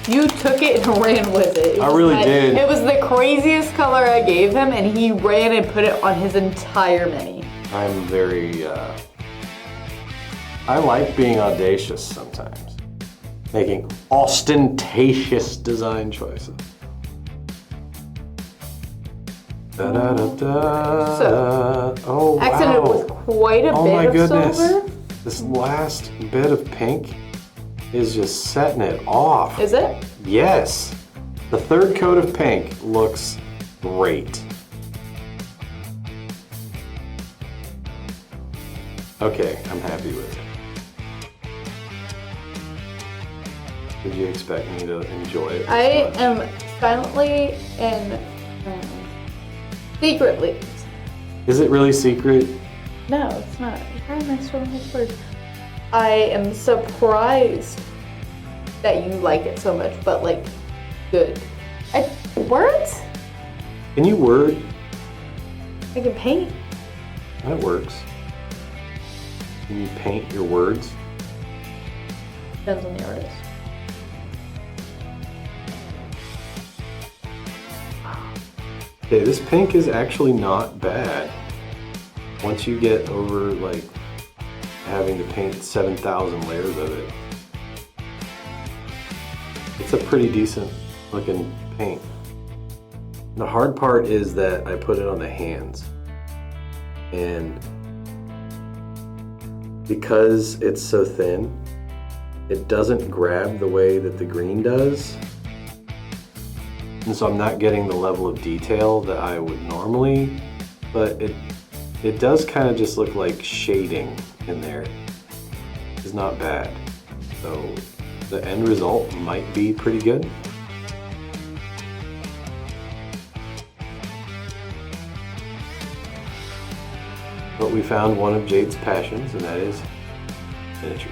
You took it and ran with it. I really did. It was the craziest color I gave him, and he ran and put it on his entire mini. I'm very, I like being audacious sometimes. Making ostentatious design choices. Da-da-da-da. So, oh, accented wow. with quite a Oh bit my of goodness. silver. This last bit of pink is just setting it off. Is it? Yes. The third coat of pink looks great. Okay, I'm happy with it. Did you expect me to enjoy it? I am silently and secretly. Is it really secret? No, it's not. Why am I struggling with words? I am surprised that you like it so much, but like, good. Words? Can you word? I can paint. That works. Can you paint your words? Depends on the artist. Okay, this pink is actually not bad. Once you get over like having to paint 7,000 layers of it, it's a pretty decent looking paint. The hard part is that I put it on the hands, and because it's so thin, it doesn't grab the way that the green does. And so I'm not getting the level of detail that I would normally, but it does kind of just look like shading in there. It's not bad. So the end result might be pretty good. But we found one of Jade's passions, and that is miniature.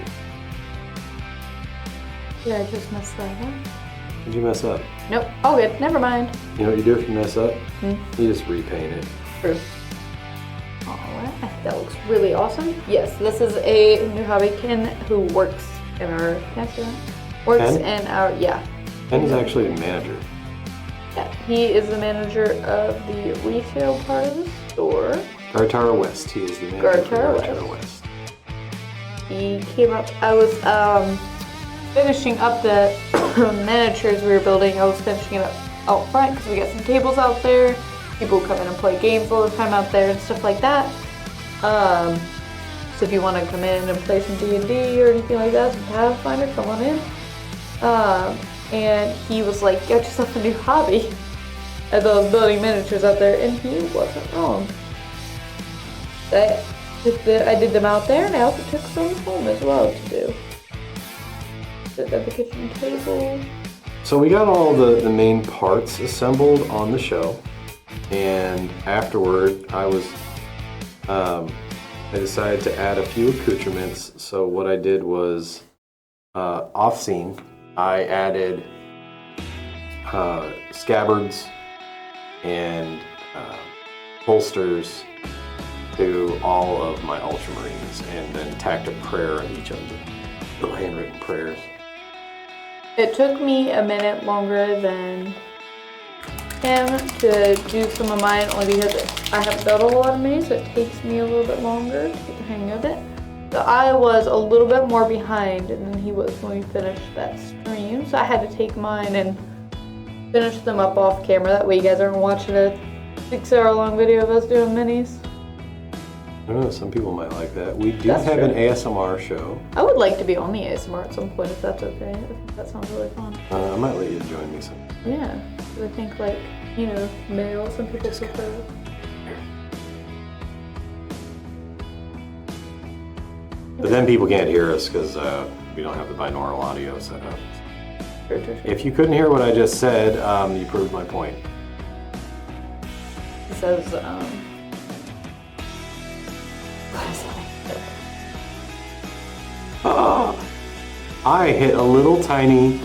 Did I just mess that up? Did you mess up? Nope. All good. Never mind. You know what you do if you mess up? Hmm. You just repaint it. True. Alright, I think that looks really awesome. Yes, this is a new hobbykin who works in our, can I say that? Works Ken? in our, yeah. Ken is actually a manager. Yeah, he is the manager of the retail part of the store. Gartara West. He is the manager for Gartara Gartara West. He came up, I was finishing up the miniatures we were building. I was finishing it up out front because we got some tables out there. People come in and play games all the time out there and stuff like that. So if you want to come in and play some D&D or anything like that, some Pathfinder, come on in. And he was like, get yourself a new hobby. As I was building miniatures out there, and he wasn't wrong. I did them out there, and I also took some home as well to do. Sit at the kitchen table. So we got all the main parts assembled on the show, and afterward I decided to add a few accoutrements. So what I did was, off scene, I added scabbards and holsters to all of my Ultramarines, and then tacked a prayer on each of them, little handwritten prayers. It took me a minute longer than him to do some of mine, only because I haven't done a lot of minis, so it takes me a little bit longer to get the hang of it. So I was a little bit more behind than he was when we finished that stream, so I had to take mine and finish them up off camera. That way you guys aren't watching a 6-hour-long video of us doing minis. I don't know, some people might like that. We do That's have true. an ASMR show. I would like to be on the ASMR at some point if that's okay. I think that sounds really fun. I might let you join me some. Yeah, I think like, you know, male, some people prefer. But then people can't hear us because we don't have the binaural audio set up. Sure. If you couldn't hear what I just said, you proved my point. It says, what is it? I hit a little tiny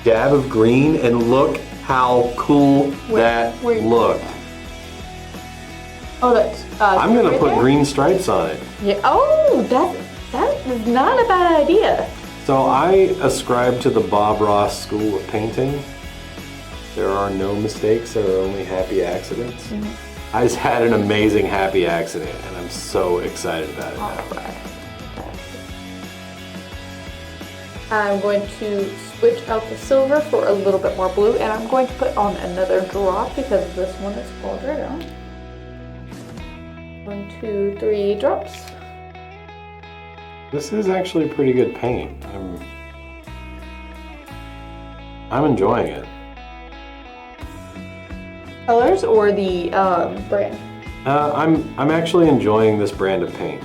dab of green, and look how cool that where you looked. Oh, that's. I'm gonna right put there? green stripes on it. Yeah. Oh, that is not a bad idea. So I ascribe to the Bob Ross school of painting. There are no mistakes, there are only happy accidents. I just had an amazing happy accident, and I'm so excited about it now. Alright. I'm going to switch out the silver for a little bit more blue, and I'm going to put on another drop because this one is all dried out. 1, 2, 3 drops. This is actually pretty good paint. I'm enjoying it. Colors or the brand? I'm actually enjoying this brand of paint.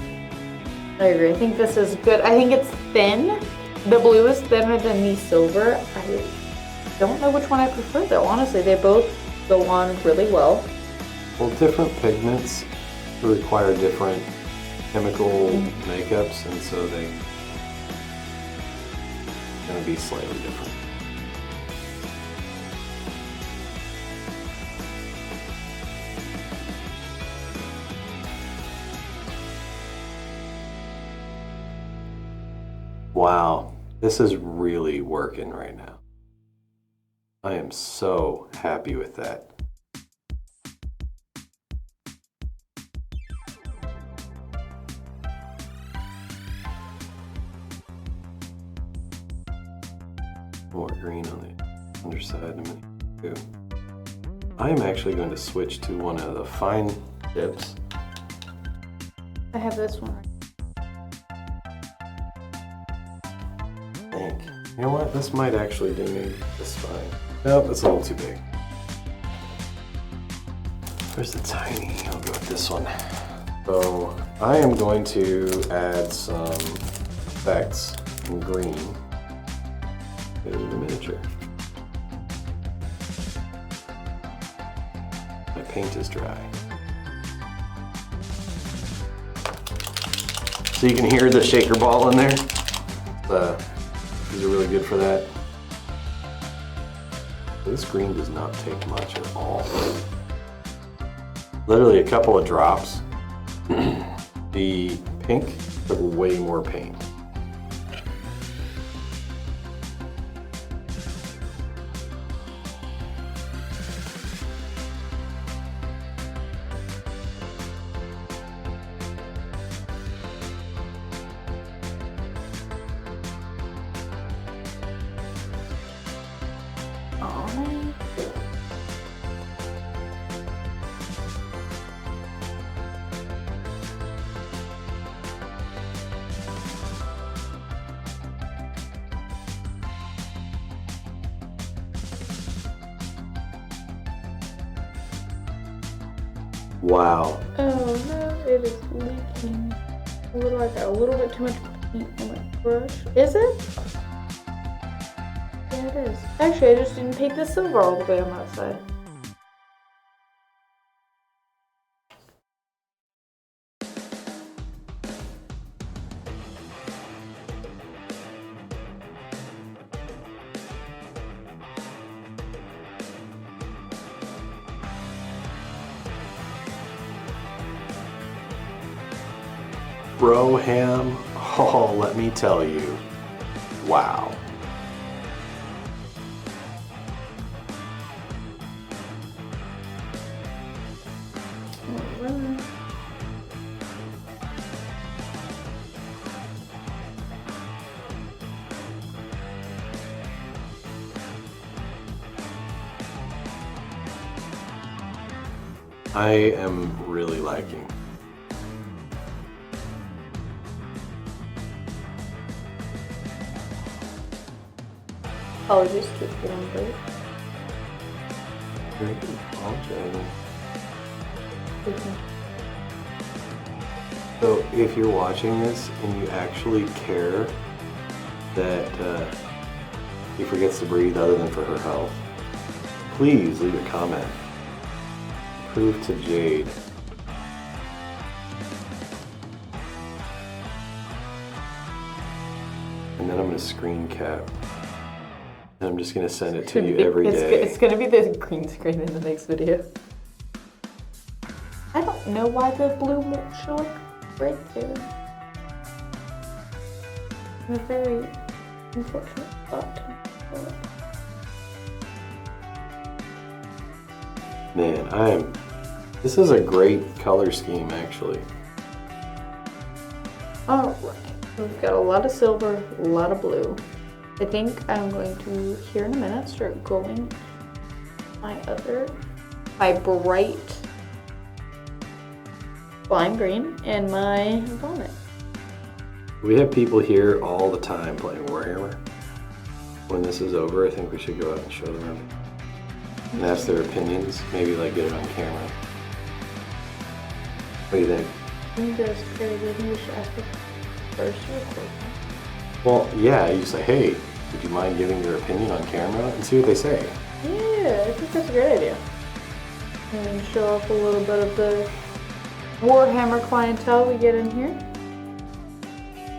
I agree. I think this is good. I think it's thin. The blue is thinner than the silver. I don't know which one I prefer though. Honestly, they both go on really well. Well, different pigments require different chemical makeups, and so they're gonna be slightly different. Wow, this is really working right now. I am so happy with that. More green on the underside in a minute too. I am actually going to switch to one of the fine tips. I have this one. I think. You know what? This might actually do me just fine. Nope, that's a little too big. Where's the tiny? I'll go with this one. So I am going to add some effects in green to the miniature. My paint is dry. So you can hear the shaker ball in there. These are really good for that. This green does not take much at all. Literally a couple of drops. The pink took way more paint. Wow. Oh no, it is leaking. I got a little bit too much paint on my brush. Is it? Yeah, it is. Actually, I just didn't paint the silver all the way on that side. Broham, oh, let me tell you. Wow. I am really liking. Apologies, keep getting break. So if you're watching this and you actually care that he forgets to breathe other than for her health, please leave a comment. Prove to Jade. And then I'm going to screen cap. And I'm just going to send it to you every day. It's going to be the green screen in the next video. I don't know why the blue won't show up right there. A very unfortunate spot. Man, this is a great color scheme, actually. Alright, we've got a lot of silver, a lot of blue. I think I'm going to, here in a minute, start going my bright lime green and my vomit. We have people here all the time playing Warhammer. When this is over, I think we should go out and show them and ask their opinions. Maybe like get it on camera. What do you think? I think that's very good. Maybe we should ask them first to record. Well, yeah, you say, hey, would you mind giving your opinion on camera and see what they say? Yeah, I think that's a great idea. And show off a little bit of the Warhammer clientele we get in here.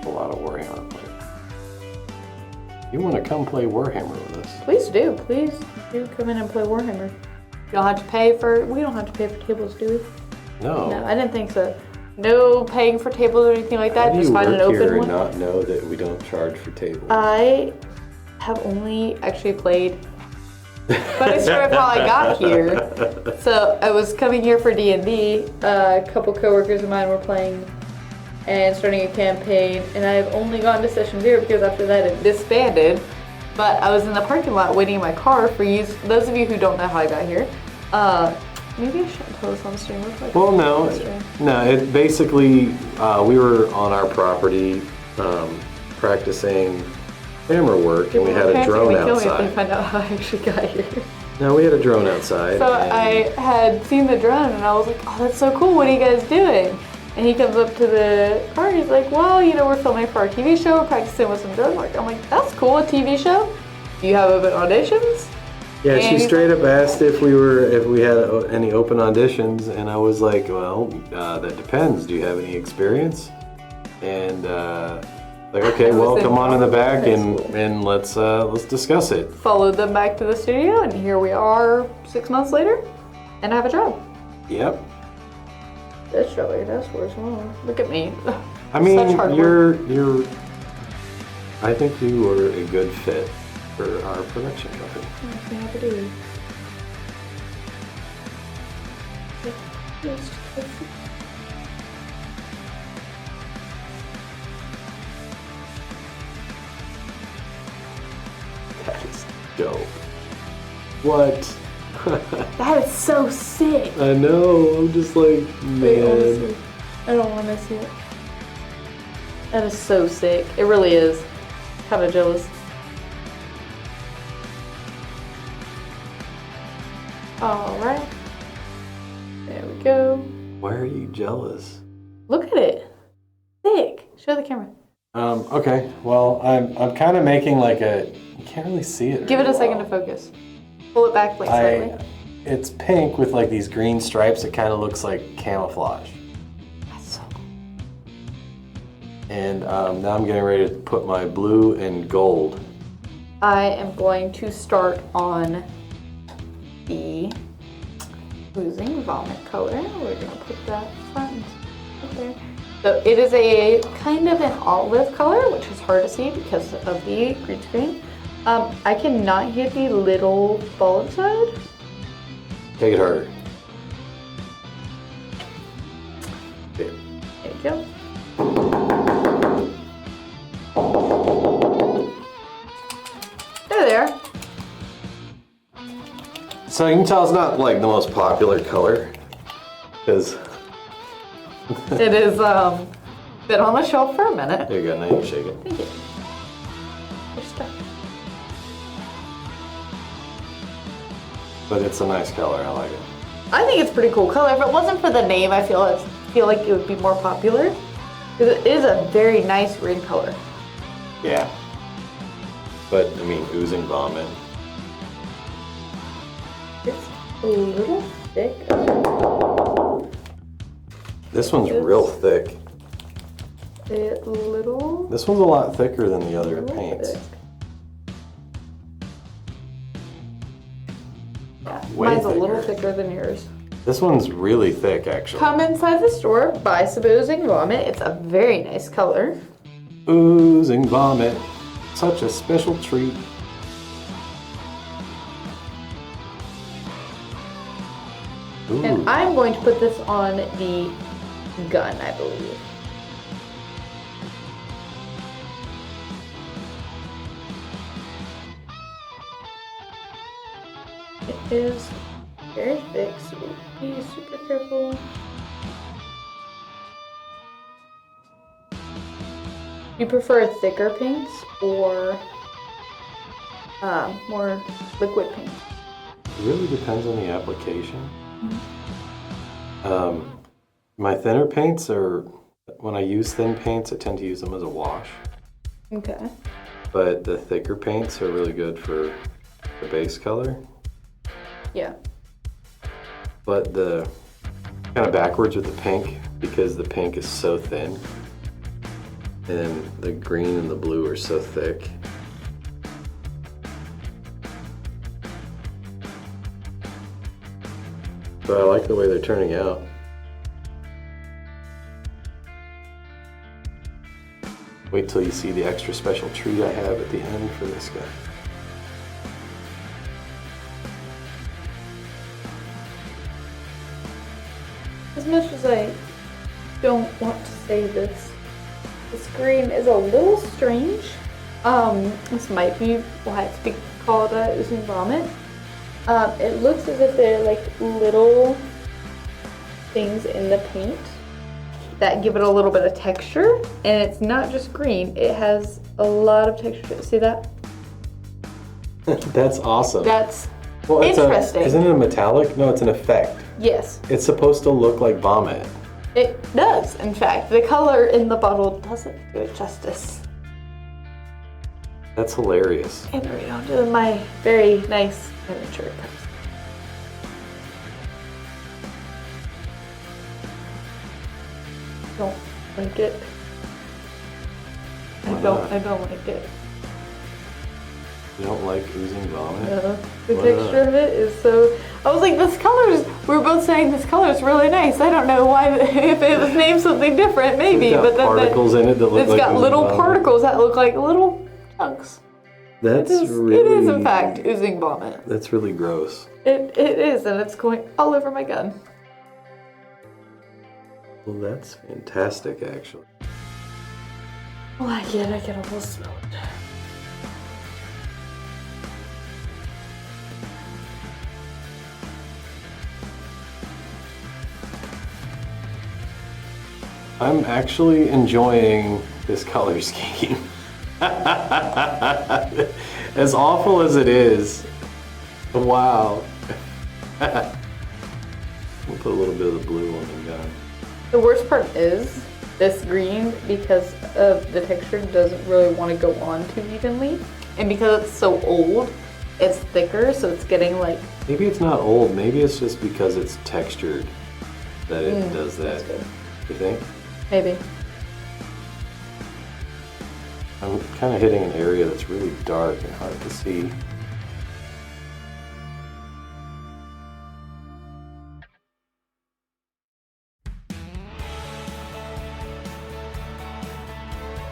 A lot of Warhammer players. You want to come play Warhammer with us? Please do. Please do come in and play Warhammer. You don't have to pay for, we don't have to pay for tables, do we? No. No, I didn't think so. No paying for tables or anything like that. How Just find an open one. How do you one. work here and not know that we don't charge for tables? I have only actually played. Funny story of how I got here. So I was coming here for D&D. A couple coworkers of mine were playing and starting a campaign, and I've only gone to session 0 because after that it disbanded. But I was in the parking lot waiting in my car for you. Those of you who don't know how I got here, maybe I shouldn't tell this on stream. Well, no. It basically we were on our property practicing camera work, and we had a drone outside. If they find out how I actually got here. No, we had a drone outside. So I had seen the drone, and I was like, "Oh, that's so cool! What are you guys doing?" And he comes up to the car, and he's like, "Well, you know, we're filming for our TV show, we're practicing with some drone work." I'm like, "That's cool, a TV show? Do you have open auditions?" Yeah, she straight up asked if we had any open auditions, and I was like, "Well, that depends. Do you have any experience?" And like, okay, well, come on in the back and let's discuss it. Followed them back to the studio, and here we are 6 months later, and I have a job. Yep. That's really that's worse. Oh, look at me. I mean, you're. I think you are a good fit for our production company. Happy to be. That is dope. What? That is so sick. I know. I'm just like, man. I don't want to see it. That is so sick. It really is. Kind of jealous. All right. There we go. Why are you jealous? Look at it. Thick. Show the camera. Okay. Well, I'm kind of making like you can't really see it. Give it a second to focus. Pull it back like slightly. It's pink with like these green stripes. It kind of looks like camouflage. That's so cool. And now I'm getting ready to put my blue and gold. I am going to start on the Oozing Vomit color. We're going to put that front right there. So it is a kind of an olive color, which is hard to see because of the green screen. I cannot get the little ball inside. Take it harder. Okay. There you go. There. So you can tell it's not like the most popular color, because It is been on the shelf for a minute. there you go. Now you can shake it. Thank you. You're stuck. But it's a nice color. I like it. I think it's a pretty cool color. If it wasn't for the name, I feel like it would be more popular because it is a very nice green color. Yeah. But I mean, Oozing Vomit. It's a little thick. This one's real thick. Little. This one's a lot thicker than the other little paints. thick. Yeah, Way mine's a little thicker. thicker than yours. This one's really thick, actually. Come inside the store, buy some Oozing Vomit. It's a very nice color. Oozing Vomit. Such a special treat. Ooh. And I'm going to put this on the gun, I believe. It is very thick, so be super careful. You prefer thicker paints or more liquid paint? It really depends on the application. My thinner paints are, when I use thin paints, I tend to use them as a wash. Okay. But the thicker paints are really good for the base color. Yeah. But the kind of backwards with the pink, because the pink is so thin and the green and the blue are so thick. But I like the way they're turning out. Wait till you see the extra special treat I have at the end for this guy. As much as I don't want to say this, this green is a little strange. This might be why it's called Oozing Vomit. It looks as if they're like little things in the paint that give it a little bit of texture, and it's not just green, it has a lot of texture to it. See that? That's awesome. That's Well, interesting. Isn't it a metallic? No, it's an effect. Yes, It's supposed to look like vomit. it does, in fact. The color in the bottle doesn't do it justice. That's hilarious. And right onto my very nice miniature cups. Don't like it. I don't like it. You don't like oozing vomit? The Why texture not? of it is so. I was like, this color is. We were both saying this color is really nice. I don't know why. If it was named something different, maybe. It's got But then particles in it that look it's like got oozing little vomit. particles that look like little chunks. That's It is in fact oozing vomit. That's really gross. It is, and it's going all over my gun. Well, that's fantastic, actually. Oh, I can almost smell it. I'm actually enjoying this color scheme. As awful as it is. Wow. We'll put a little bit of the blue on the gun. The worst part is this green, because of the texture, doesn't really want to go on too evenly. And because it's so old, it's thicker, so it's getting like... Maybe it's not old. Maybe it's just because it's textured that it does that. That's good. You think? Maybe. I'm kind of hitting an area that's really dark and hard to see.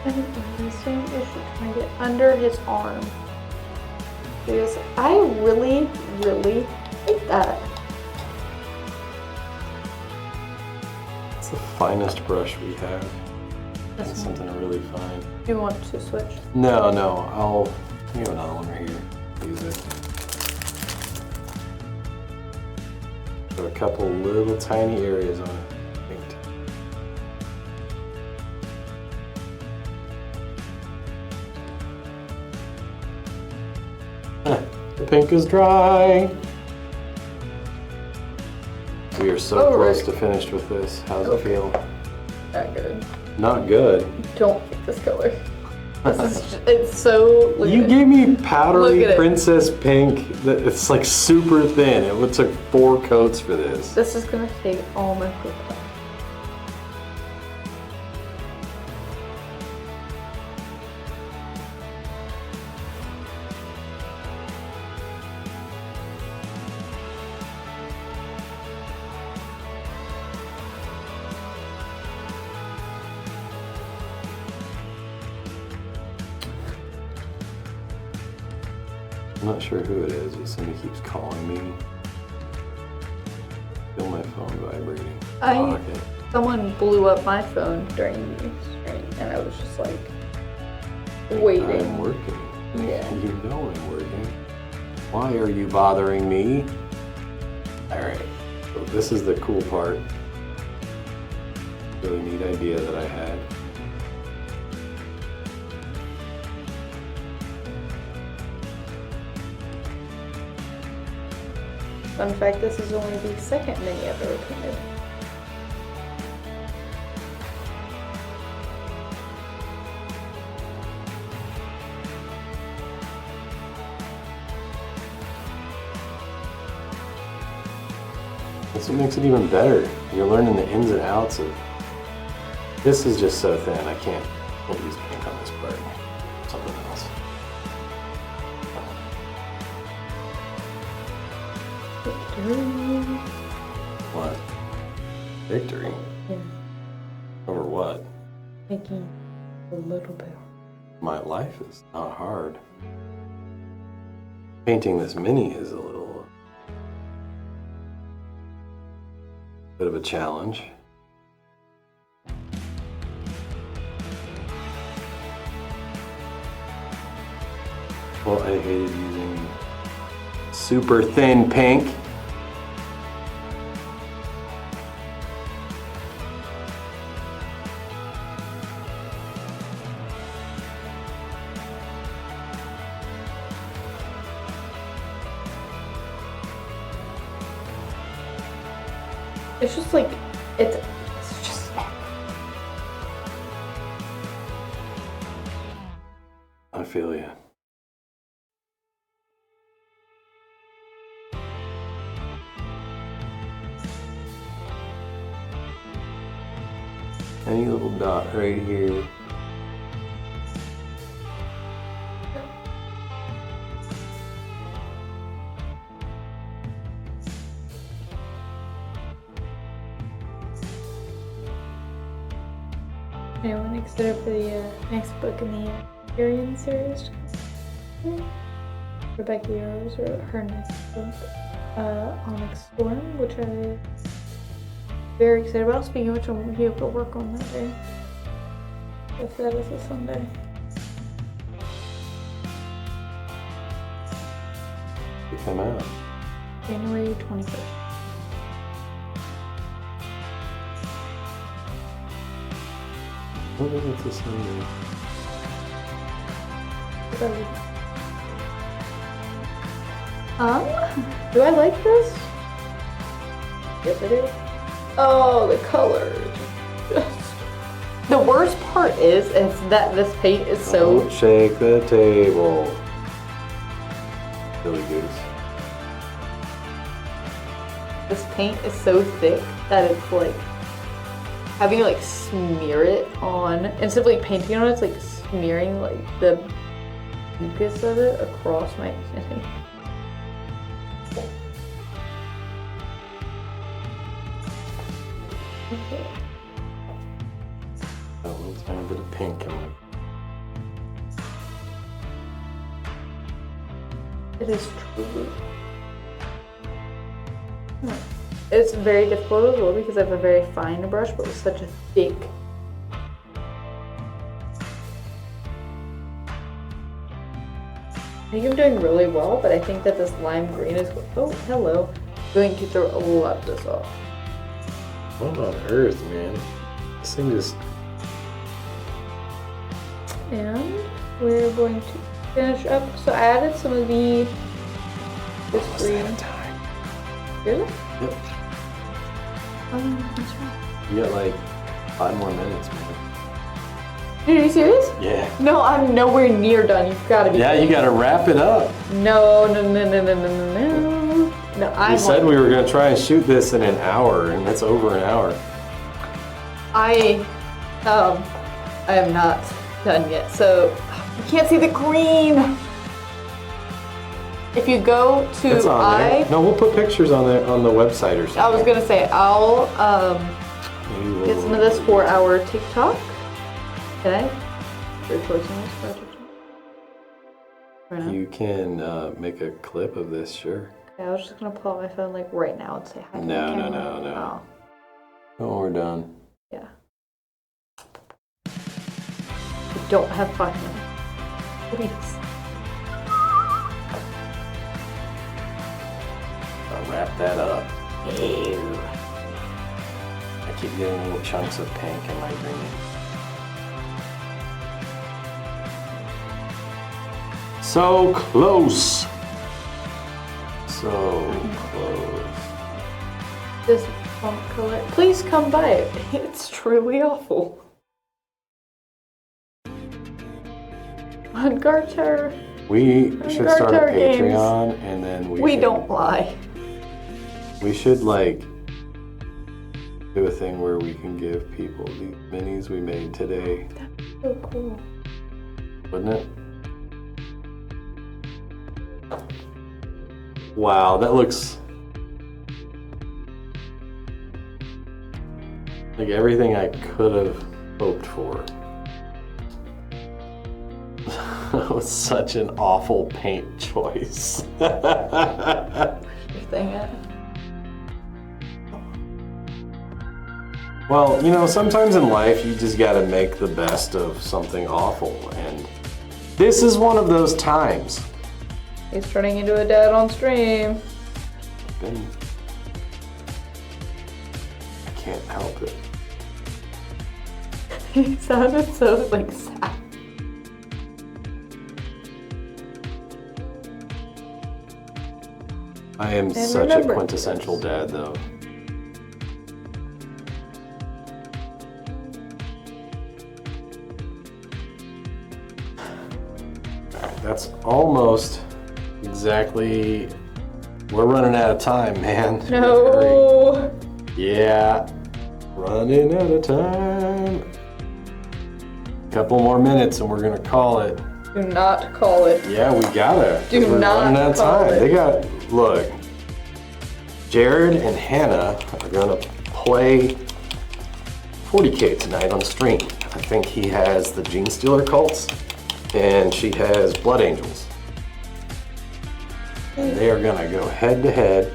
I think the same issue trying to get under his arm. Because I really, really hate that. It's the finest brush we have. That's It's something to really find. Do you want to switch? No, we have another one right here. Use it. Put a couple little tiny areas on it. Paint. The pink is dry. We are so close right. to finished with this. How's it feel? Not good. Not good. Don't pick this color. It's so... You gave me powdery Look at it. princess pink. It's like super thin. It took 4 coats for this. This is gonna take all my food. I'm not sure who it is, but somebody keeps calling me. Feel my phone vibrating. Pocket. Someone blew up my phone during the stream, and I was just like waiting. I'm working. Yeah. You know I'm working. Why are you bothering me? Alright, so this is the cool part. Really neat idea that I had. Fun fact, this is only the second mini I've ever painted. That's what makes it even better. You're learning the ins and outs of... This is just so thin, I can't use pink on this part. Something else. What? Victory? Yeah, Over what? making a little bit. My life is not hard. Painting this mini is a little bit of a challenge. Well, I hated using super thin pink. It's just like, it's just... I feel you. Any little dot right here. Anyone excited for the next book in the Aryan series? Rebecca Yarros wrote her next book, Onyx Storm, which I'm very excited about. Speaking of which, I'm going to be able to work on that day. If that is a Sunday. To come out. January 21st. I think it's a Sunday. Do I like this? Yes, I do. Oh, the colors. The worst part is that this paint is so... Don't shake the table. Silly goose. This paint is so thick that it's like having to like smear it on instead of like painting on it, it's like smearing like the mucus of it across my skin. Okay. Oh, let's find a bit of pink in it. It is true. It's very difficult as well because I have a very fine brush, but with such a thick. I think I'm doing really well, but I think that this lime green is, oh, hello, going to throw a lot of this off. What on earth, man? This thing just... And we're going to finish up. So I added some of this green. Time. Really? Yep. That's right. You got like 5 more minutes, man. Dude, are you serious? Yeah. No, I'm nowhere near done. You've got to be. Yeah, you gotta wrap it up. No. No, I You said we were gonna try and shoot this in an hour, and that's over an hour. I am not done yet. So you can't see the green. If you go to It's on there. No, we'll put pictures on the website or something. I was gonna say I'll get some of this for our TikTok. Can I record some of this for our TikTok? Right now? You can make a clip of this, sure. Okay, I was just gonna pull out my phone like right now and say hi to the No. camera. Oh, we're done. Yeah. We don't have 5 minutes. Please. I'll wrap that up. Ew. I keep getting little chunks of pink in my green. So close. So close. This font color. Please come by it. It's truly awful. On Garter. We should start a Garter games. Patreon and then We don't lie. We should like do a thing where we can give people the minis we made today. That's so cool. Wouldn't it? Wow, that looks like everything I could have hoped for. That was such an awful paint choice. Dang it. Well, you know, sometimes in life you just gotta make the best of something awful, and this is one of those times. He's turning into a dad on stream. I can't help it. He sounded so like sad. I am such a remember quintessential dad, though. That's almost exactly. We're running out of time, man. No. Yeah, running out of time. Couple more minutes and we're gonna call it. Do not call it. Yeah, we gotta. Do we're not running out of call time. it. They got. Look, Jared and Hannah are gonna play 40K tonight on stream. I think he has the Gene Stealer cults, and she has Blood Angels. And they are gonna go head to head.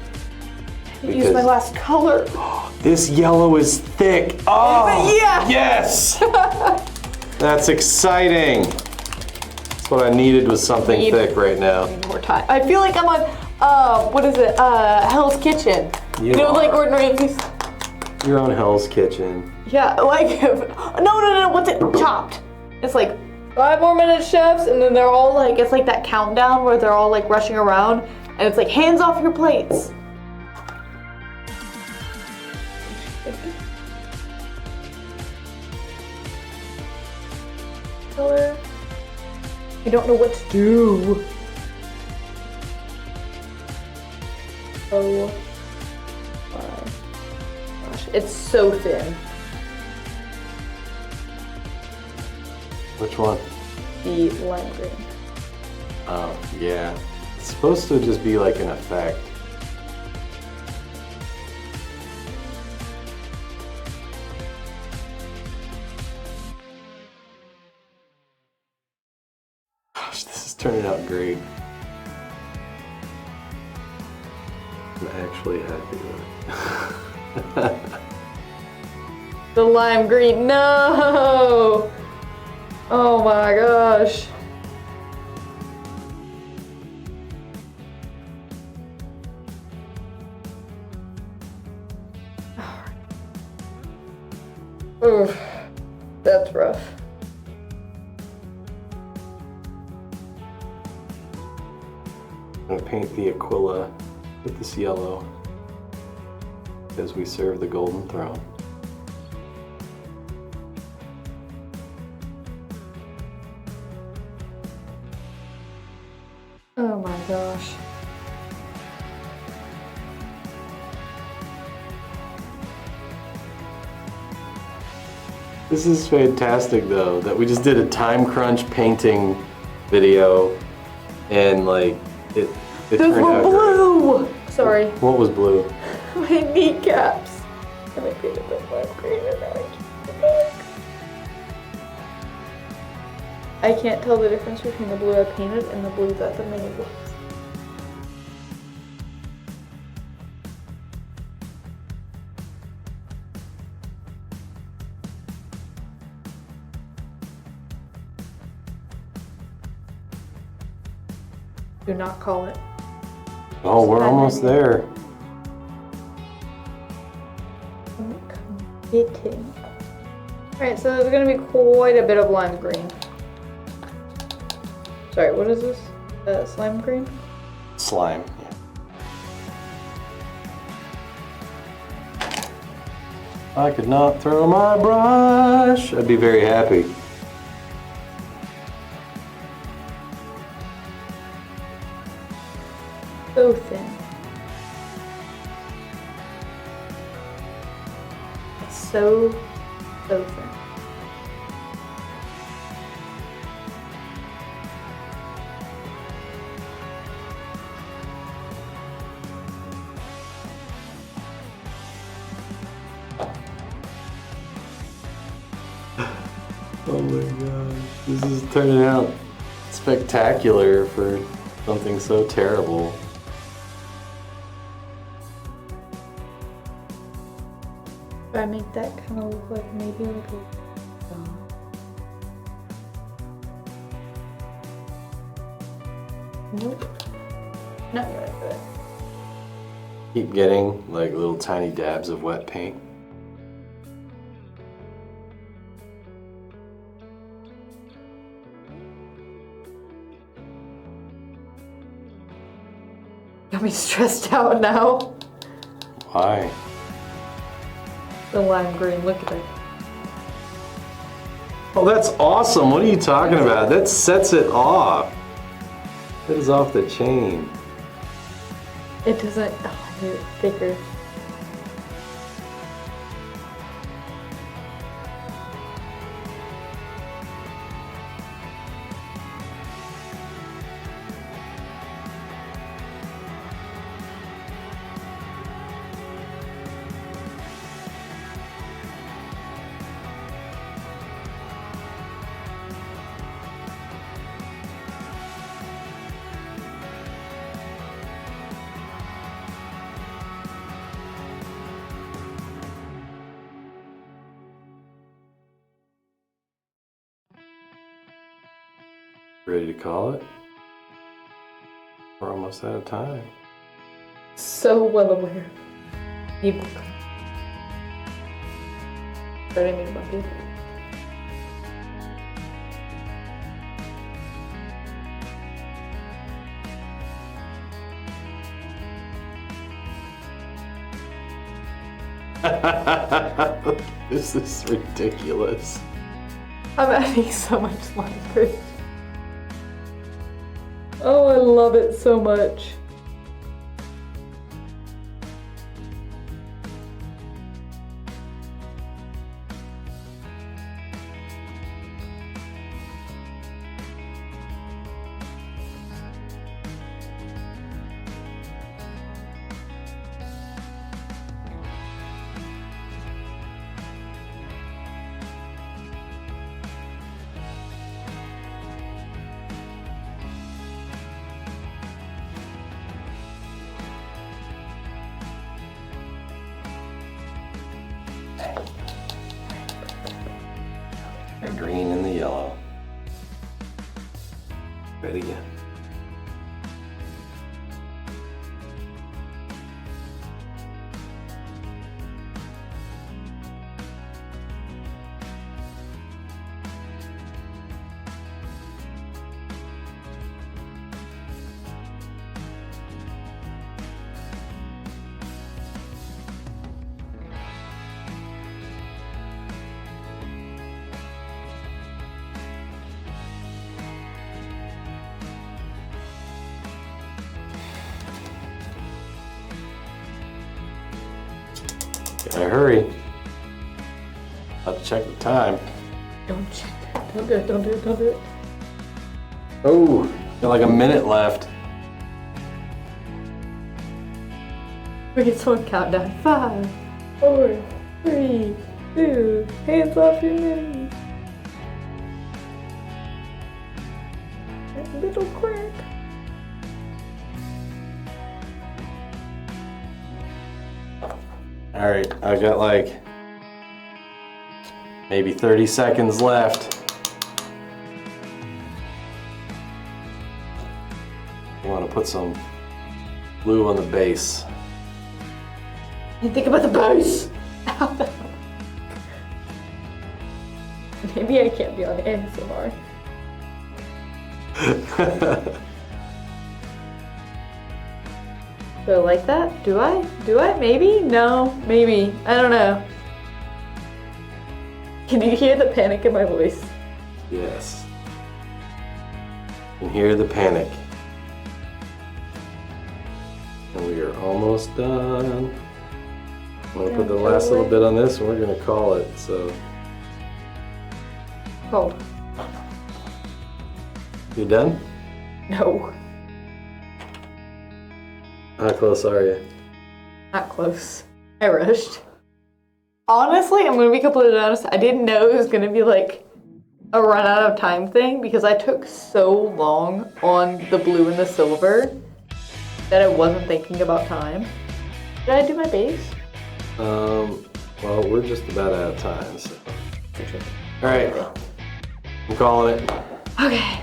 Use my last color. This yellow is thick. Oh, Yeah. yes! That's exciting. That's what I needed, was something thick right now. More time. I feel like I'm on, what is it? Hell's Kitchen. You know, like are. Gordon Ramsay's. You're on Hell's Kitchen. Yeah, like, no, what's it? Chopped. It's like 5 more minutes, chefs, and then they're all like, it's like that countdown where they're all like rushing around, and it's like, hands off your plates. color. I don't know what to do. Oh my gosh, it's so thin. Which one? The lime green. Oh, yeah. It's supposed to just be like an effect. Gosh, this is turning out great. I'm actually happy with it. The lime green, no! Oh my gosh. Oof, that's rough. I'm gonna paint the Aquila with this yellow as we serve the golden throne. Oh my gosh. This is fantastic though, that we just did a time crunch painting video and like it Those turned were out great. blue! Sorry. What was blue? My kneecaps. And I painted them lime green and now I can't go back. I can't tell the difference between the blue I painted and the blue that the mini was. Do not call it. Oh, we're almost there. Hitting. Alright, so there's gonna be quite a bit of lime green. Sorry, what is this? Slime green? Slime, yeah. I could not throw my brush. I'd be very happy. So thin. It's so thin. Oh my gosh, this is turning out spectacular for something so terrible. If I make that kind of look like maybe a little Nope. Not gonna do it. Keep getting like little tiny dabs of wet paint. Got me stressed out now. Why? The lime green, look at it. Oh, that's awesome. What are you talking about? That sets it off. That is off the chain. It doesn't, oh, I need it thicker. Ready to call it? We're almost out of time. So well aware. You. Sorry, I made a monkey. This is ridiculous. I'm adding so much slime for. Oh, I love it so much. The green and the yellow. Try it again. Gotta hurry. Have to check the time. Don't check that. Don't do it. Don't do it. Don't do it. Oh, got like a minute left. We get someone countdown. 5, 4, 3, 2. Hands off your knees. That little crack. All right, I've got like maybe 30 seconds left. You want to put some glue on the base. And think about the base. Maybe I can't be on ASMR. Do I like that? Do I? Do I? Maybe? No. Maybe. I don't know. Can you hear the panic in my voice? Yes. You can hear the panic. And we are almost done. I'm gonna put the last little bit on this and we're gonna call it, so. Cold. You done? No. How close are you? Not close. I rushed. Honestly, I'm gonna be completely honest. I didn't know it was gonna be like a run out of time thing because I took so long on the blue and the silver that I wasn't thinking about time. Did I do my base? Well, we're just about out of time, so. All right, I'm calling it. Okay.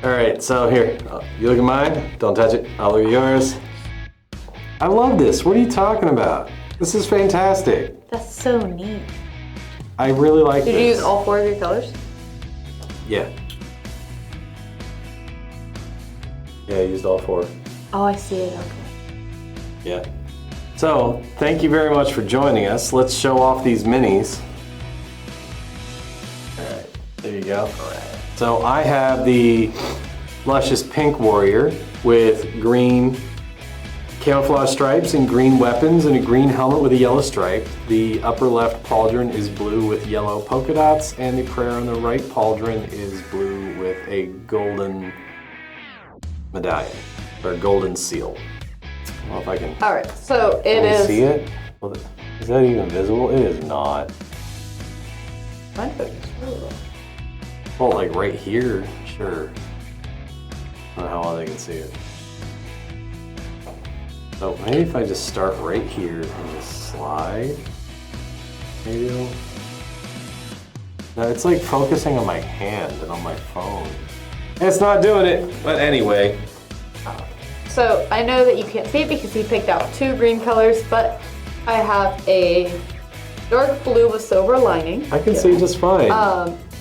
All right, so here, you look at mine, don't touch it, I'll look at yours. I love this, what are you talking about? This is fantastic. That's so neat. I really like this. Did you use all 4 of your colors? Yeah. Yeah, I used all 4. Oh, I see it, okay. Yeah. So, thank you very much for joining us. Let's show off these minis. All right, there you go. So I have the Luscious Pink Warrior with green camouflage stripes and green weapons and a green helmet with a yellow stripe. The upper left pauldron is blue with yellow polka dots, and the prayer on the right pauldron is blue with a golden medallion, or golden seal. I don't know if I can. All right, so Can you see it? Well, is that even visible? It is not. Mine focus really well. Well, like right here, sure. I don't know how well they can see it. So maybe if I just start right here and just slide, maybe it'll... No, it's like focusing on my hand and on my phone. It's not doing it, but anyway. So I know that you can't see it because he picked out 2 green colors, but I have a dark blue with silver lining. I can see just fine.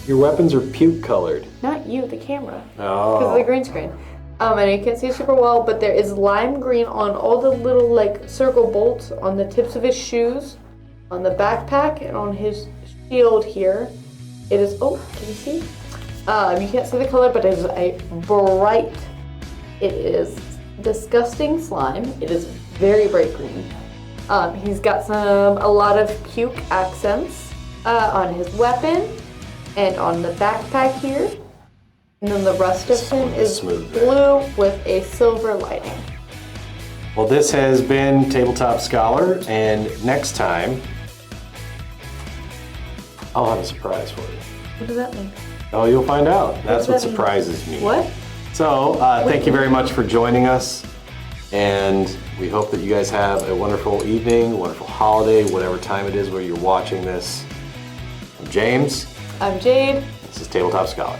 Your weapons are puke colored. Not you, the camera. Oh. Because of the green screen. And you can't see it super well, but there is lime green on all the little like circle bolts on the tips of his shoes, on the backpack, and on his shield here. It is, oh, can you see? You can't see the color, but it is a bright, it is disgusting slime. It is very bright green. He's got a lot of puke accents on his weapon and on the backpack here. And then the rest of him is blue with a silver lining. Well, this has been Tabletop Scholar, and next time, I'll have a surprise for you. What does that mean? Oh, you'll find out. That's what that mean? surprises me. What? So, thank you very much for joining us, and we hope that you guys have a wonderful evening, wonderful holiday, whatever time it is where you're watching this. I'm James. I'm Jade. This is Tabletop Scholar.